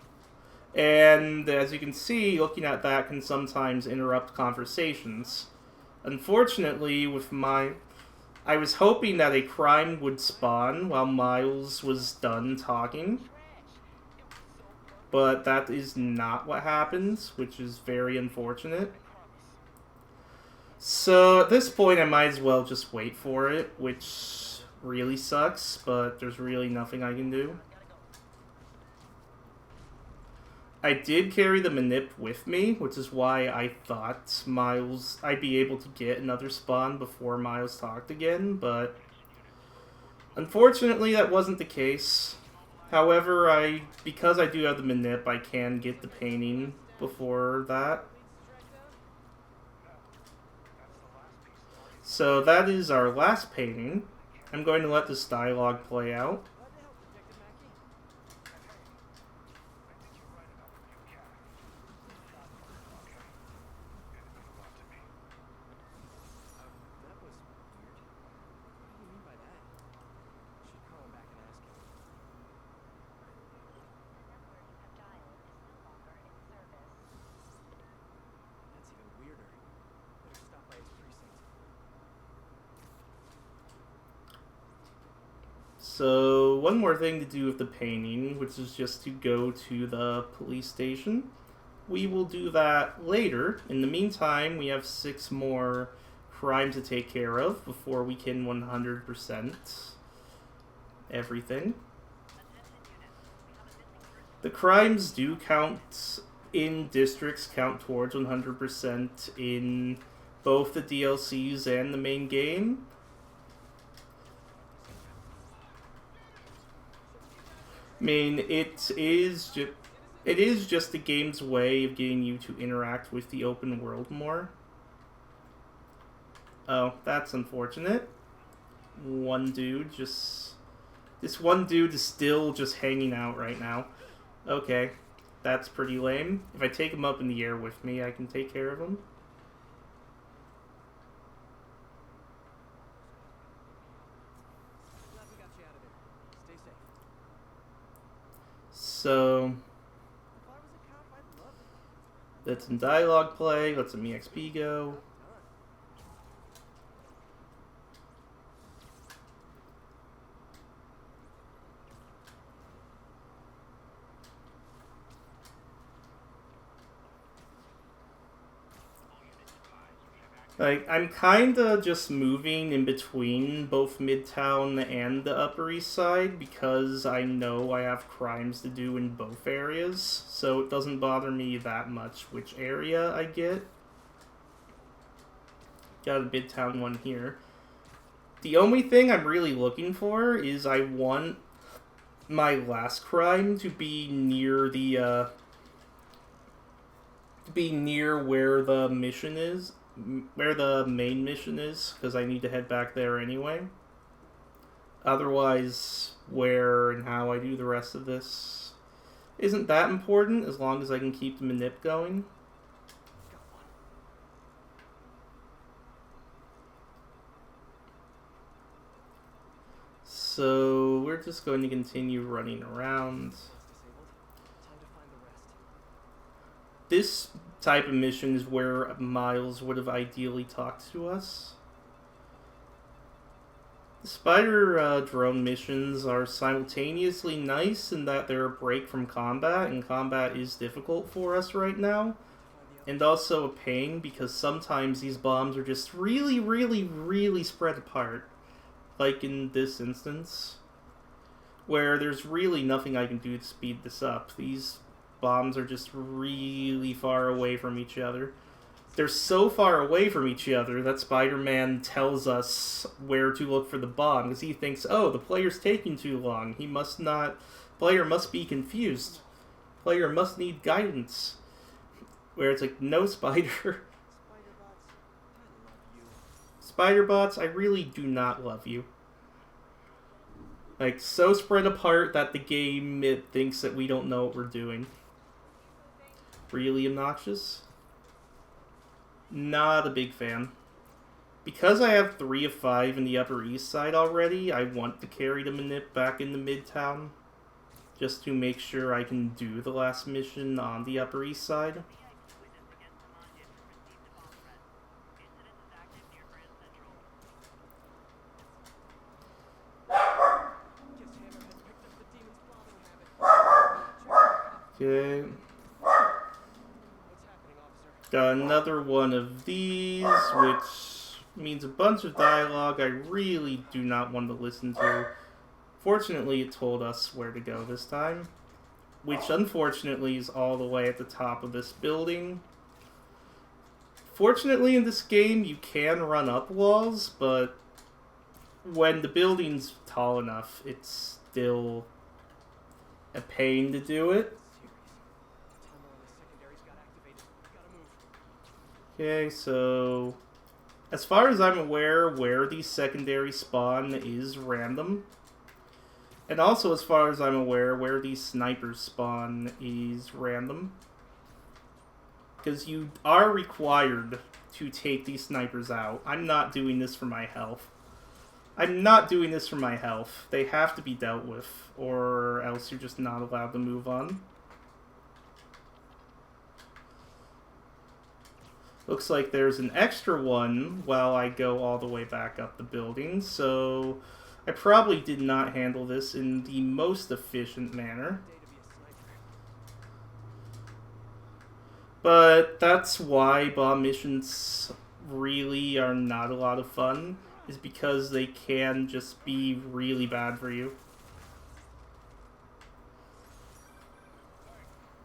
And as you can see, looking at that can sometimes interrupt conversations. Unfortunately, I was hoping that a crime would spawn while Miles was done talking, but that is not what happens, which is very unfortunate. So at this point, I might as well just wait for it, which really sucks, but there's really nothing I can do. I did carry the manip with me, which is why I thought I'd be able to get another spawn before Miles talked again, but unfortunately that wasn't the case. However, because I do have the manip, I can get the painting before that. So that is our last painting. I'm going to let this dialogue play out. glad to help, Detective Mackey. That was weird. What do you mean by that? Should call him back and ask him. That's even weirder. Better stop by his precinct. So, one more thing to do with the painting, which is just to go to the police station. We will do that later. In the meantime, we have 6 more crimes to take care of before we can 100% everything. The crimes do count in districts, count towards 100% in both the DLCs and the main game. I mean, it is just the game's way of getting you to interact with the open world more. Oh, that's unfortunate. This one dude is still just hanging out right now. Okay, that's pretty lame. If I take him up in the air with me, I can take care of him. Glad we got you out of there. Stay safe. So, If I was a cop, I'd love it. let some dialogue play, let some EXP go. Like, I'm kinda just moving in between both Midtown and the Upper East Side because I know I have crimes to do in both areas, so it doesn't bother me that much which area I get. Got a Midtown one here. The only thing I'm really looking for is I want my last crime to be near the, where the mission is. Where the main mission is, because I need to head back there anyway. Otherwise, where and how I do the rest of this isn't that important, as long as I can keep the manip going. Got one. So, we're just going to continue running around. Disabled. Time to find the rest. This type of mission is where Miles would have ideally talked to us. The spider drone missions are simultaneously nice in that they're a break from combat, and combat is difficult for us right now. And also a pain because sometimes these bombs are just really, really, really spread apart. Like in this instance, where there's really nothing I can do to speed this up. These bombs are just really far away from each other. They're so far away from each other that Spider-Man tells us where to look for the bomb, because he thinks, oh, the player's taking too long. Player must be confused. Player must need guidance. Where it's like, no, Spider. Spiderbots, I love you. Spider-bots, I really do not love you. Like, so spread apart that the game, it thinks that we don't know what we're doing. Really obnoxious. Not a big fan. Because I have 3 of 5 in the Upper East Side already, I want to carry the Manip back into Midtown. Just to make sure I can do the last mission on the Upper East Side. Okay. Got another one of these, which means a bunch of dialogue I really do not want to listen to. Fortunately, it told us where to go this time, which unfortunately is all the way at the top of this building. Fortunately, in this game, you can run up walls, but when the building's tall enough, it's still a pain to do it. Okay, so as far as I'm aware, where these secondary spawn is random. And also, as far as I'm aware, where these snipers spawn is random. Because you are required to take these snipers out. I'm not doing this for my health. I'm not doing this for my health. They have to be dealt with, or else you're just not allowed to move on. Looks like there's an extra one while I go all the way back up the building, so I probably did not handle this in the most efficient manner. But that's why bomb missions really are not a lot of fun, is because they can just be really bad for you.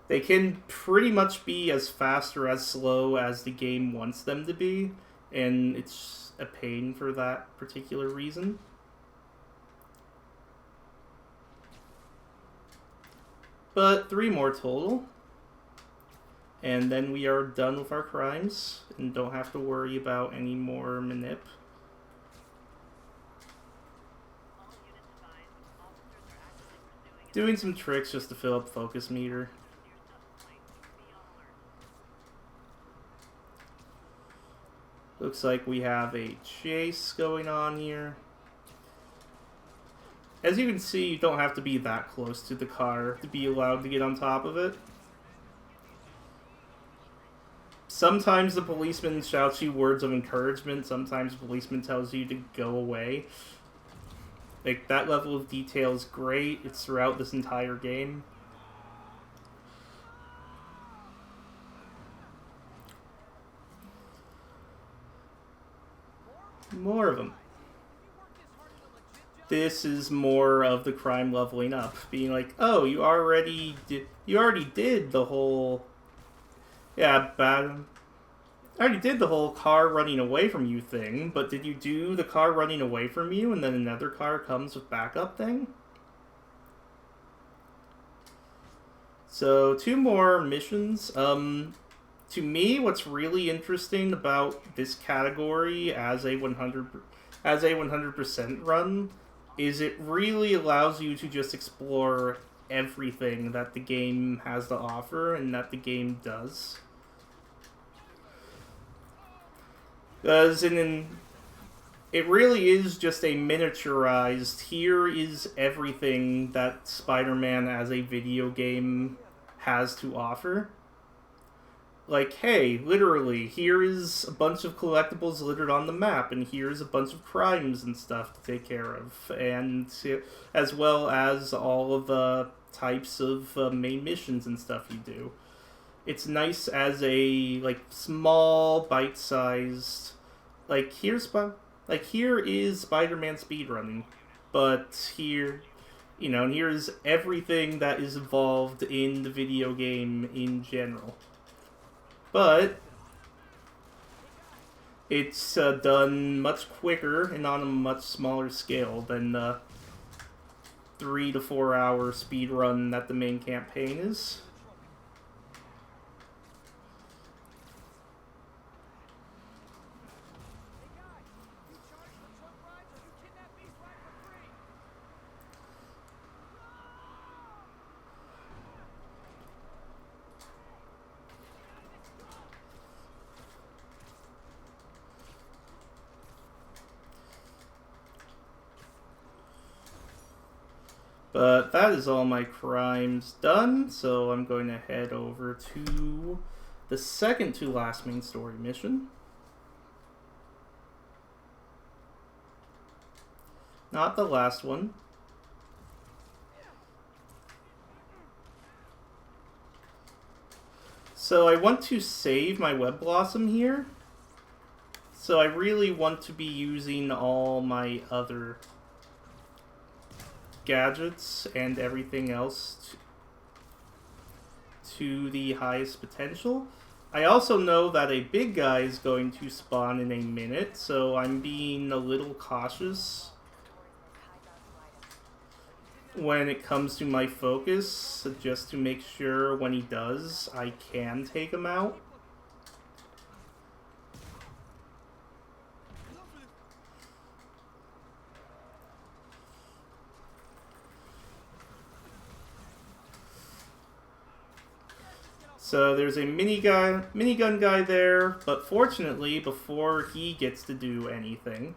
They can pretty much be as fast or as slow as the game wants them to be, and it's a pain for that particular reason. But 3 more total. And then we are done with our crimes and don't have to worry about any more manip. Doing some tricks just to fill up focus meter. Looks like we have a chase going on here. As you can see, you don't have to be that close to the car to be allowed to get on top of it. Sometimes the policeman shouts you words of encouragement, sometimes the policeman tells you to go away. Like, that level of detail is great. It's throughout this entire game. More of them. This is more of the crime leveling up, being like, oh, you already did the whole, yeah, bad. I already did the whole car running away from you thing, but did you do the car running away from you and then another car comes with backup thing? So 2 more missions. To me, what's really interesting about this category as a 100% run is it really allows you to just explore everything that the game has to offer and that the game does. Because it really is just a miniaturized, here is everything that Spider-Man as a video game has to offer. Like, hey, literally, here is a bunch of collectibles littered on the map, and here's a bunch of crimes and stuff to take care of, and as well as all of the types of main missions and stuff you do. It's nice as a, like, small, bite-sized, like, here is Spider-Man speedrunning, but here, you know, and here's everything that is involved in the video game in general. But it's done much quicker and on a much smaller scale than the 3 to 4 hour speedrun that the main campaign is. But that is all my crimes done, so I'm going to head over to the second to last main story mission. Not the last one. So I want to save my web blossom here. So I really want to be using all my other gadgets and everything else to the highest potential. I also know that a big guy is going to spawn in a minute, so I'm being a little cautious when it comes to my focus, just to make sure when he does, I can take him out. So there's a minigun guy there, but fortunately, before he gets to do anything,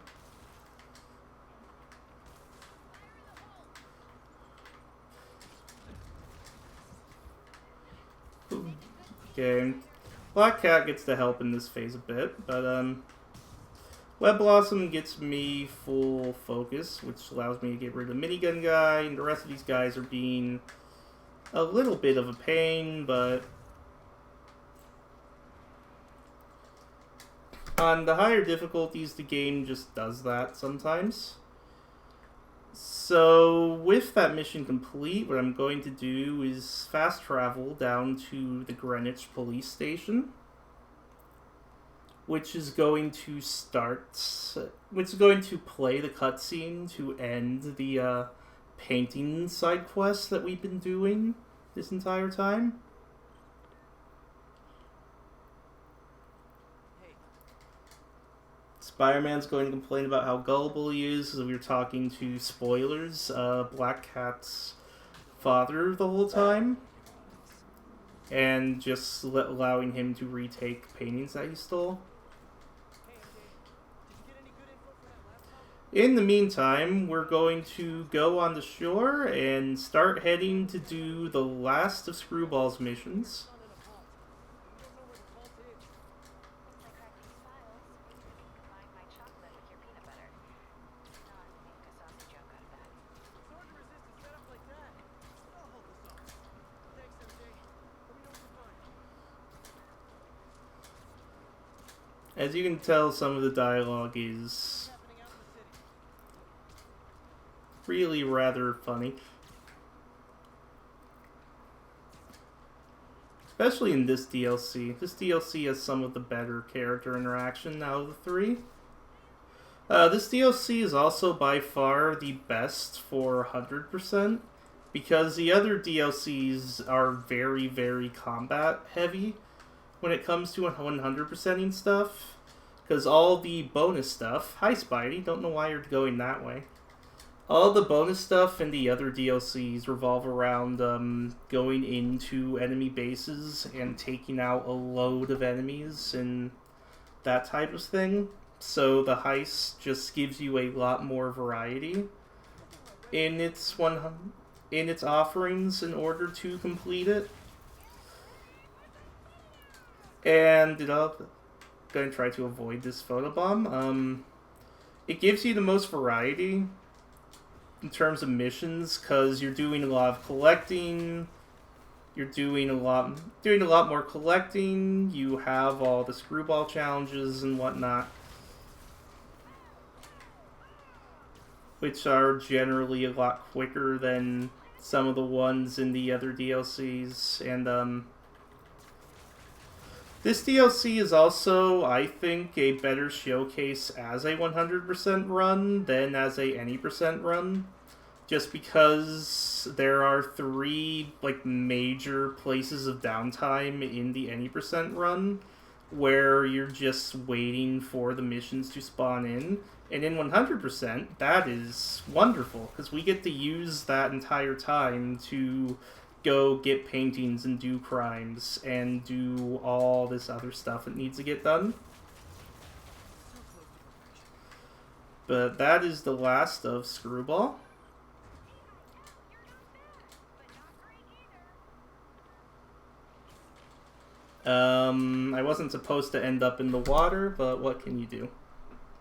okay, Black Cat gets to help in this phase a bit, but Web Blossom gets me full focus, which allows me to get rid of the minigun guy, and the rest of these guys are being a little bit of a pain, but on the higher difficulties, the game just does that sometimes. So, with that mission complete, what I'm going to do is fast travel down to the Greenwich police station, which is going to play the cutscene to end the painting side quest that we've been doing this entire time. Spider-Man's going to complain about how gullible he is, because we were talking to spoilers, Black Cat's father the whole time, and just allowing him to retake paintings that he stole. In the meantime, we're going to go on the shore and start heading to do the last of Screwball's missions. As you can tell, some of the dialogue is really rather funny. Especially in this DLC. This DLC has some of the better character interaction out of the three. This DLC is also by far the best for 100%, because the other DLCs are very, very combat heavy when it comes to 100%ing stuff. Because all the bonus stuff... Hi, Spidey. Don't know why you're going that way. All the bonus stuff in the other DLCs revolve around going into enemy bases and taking out a load of enemies and that type of thing. So the heist just gives you a lot more variety in its offerings in order to complete it. And I'm going to try to avoid this photobomb. It gives you the most variety in terms of missions, because you're doing a lot of collecting. You're doing a lot more collecting. You have all the screwball challenges and whatnot, which are generally a lot quicker than some of the ones in the other DLCs. And this DLC is also, I think, a better showcase as a 100% run than as a any percent run. Just because there are 3 major places of downtime in the any percent run where you're just waiting for the missions to spawn in. And in 100%, that is wonderful, because we get to use that entire time to go get paintings and do crimes and do all this other stuff that needs to get done. But that is the last of Screwball. I wasn't supposed to end up in the water, but what can you do?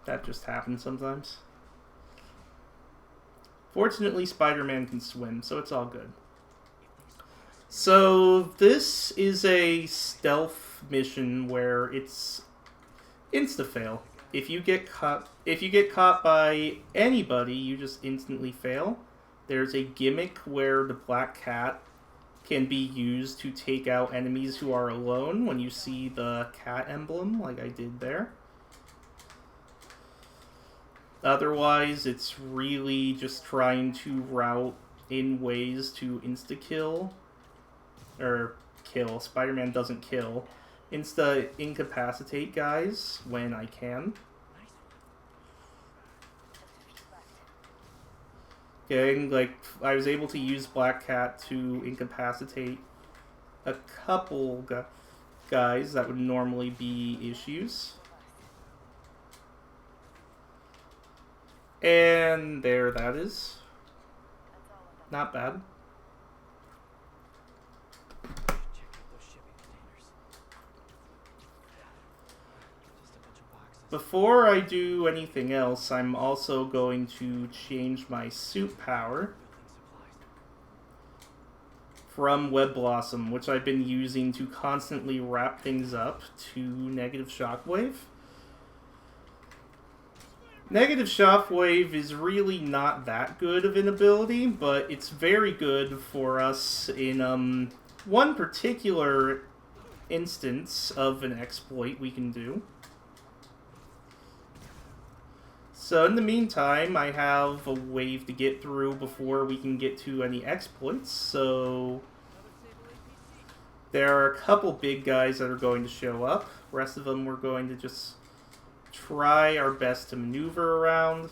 That just happens sometimes. Fortunately, Spider-Man can swim, so it's all good. So this is a stealth mission where it's insta-fail. If you get caught by anybody, you just instantly fail. There's a gimmick where the black cat can be used to take out enemies who are alone when you see the cat emblem, like I did there. Otherwise, it's really just trying to route in ways to insta-kill. Or kill. Spider-Man doesn't kill. Incapacitate guys when I can. Okay, like, I was able to use Black Cat to incapacitate a couple guys that would normally be issues. And there that is. Not bad. Before I do anything else, I'm also going to change my suit power from Web Blossom, which I've been using to constantly wrap things up, to Negative Shockwave. Negative Shockwave is really not that good of an ability, but it's very good for us in one particular instance of an exploit we can do. So in the meantime, I have a wave to get through before we can get to any exploits. So there are a couple big guys that are going to show up. The rest of them we're going to just try our best to maneuver around.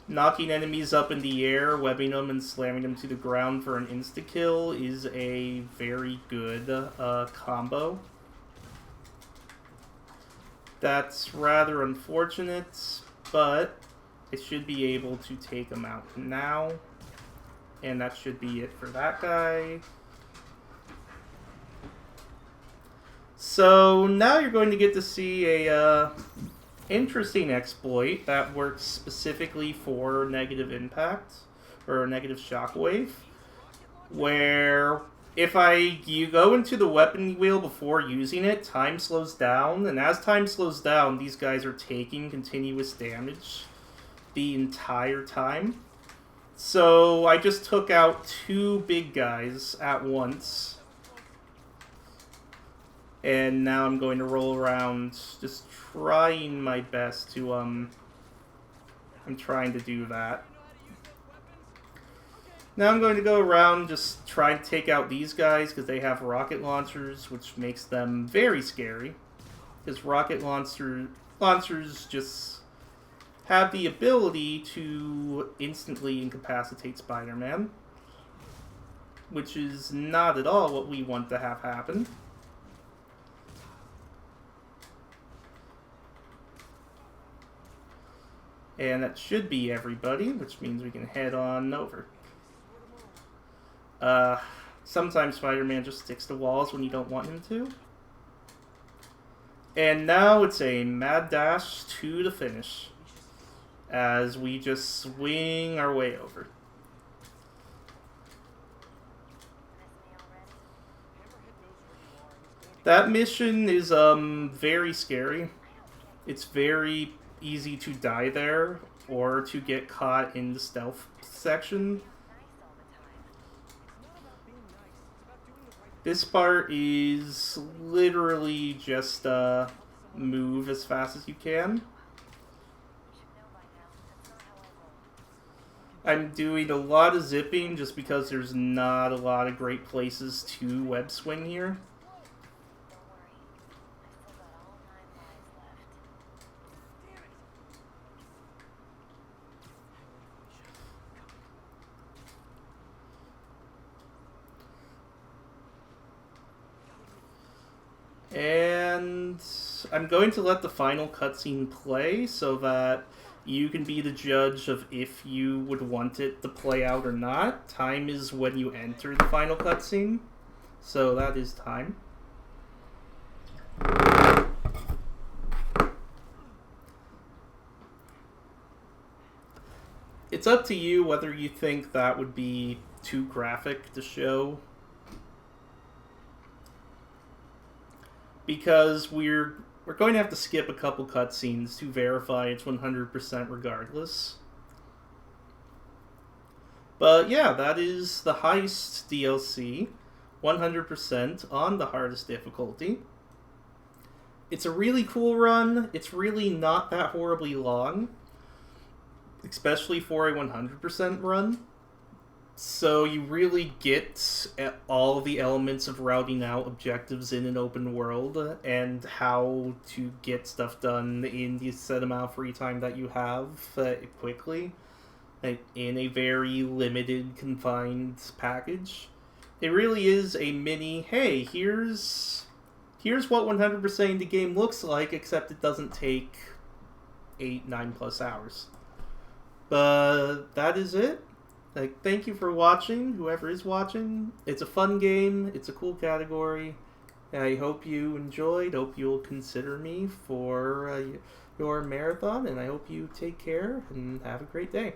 Knocking enemies up in the air, webbing them, and slamming them to the ground for an insta-kill is a very good combo. That's rather unfortunate, but I should be able to take him out now. And that should be it for that guy. So now you're going to get to see a interesting exploit that works specifically for negative impact, or negative shockwave, where if you go into the weapon wheel before using it, time slows down, and as time slows down, these guys are taking continuous damage the entire time. So I just took out two big guys at once, and now I'm going to roll around just trying my best to, I'm trying to do that. Now I'm going to go around just try to take out these guys because they have rocket launchers, which makes them very scary. Because rocket launchers just have the ability to instantly incapacitate Spider-Man, which is not at all what we want to have happen. And that should be everybody, which means we can head on over. Sometimes Spider-Man just sticks to walls when you don't want him to. And now it's a mad dash to the finish, as we just swing our way over. That mission is very scary. It's very easy to die there, or to get caught in the stealth section. This part is literally just move as fast as you can. I'm doing a lot of zipping just because there's not a lot of great places to web swing here. And I'm going to let the final cutscene play so that you can be the judge of if you would want it to play out or not. Time is when you enter the final cutscene, so that is time. it's up to you whether you think that would be too graphic to show. Because we're going to have to skip a couple cutscenes to verify it's 100% regardless. But yeah, that is the Heist DLC, 100% on the hardest difficulty. It's a really cool run. It's really not that horribly long, especially for a 100% run. So you really get all the elements of routing out objectives in an open world and how to get stuff done in the set amount of free time that you have quickly in a very limited, confined package. It really is a mini, hey, here's what 100%ing the game looks like, except it doesn't take 8-9+ hours. But that is it. Thank you for watching, whoever is watching. It's a fun game. It's a cool category. I hope you enjoyed. Hope you'll consider me for your marathon. And I hope you take care and have a great day.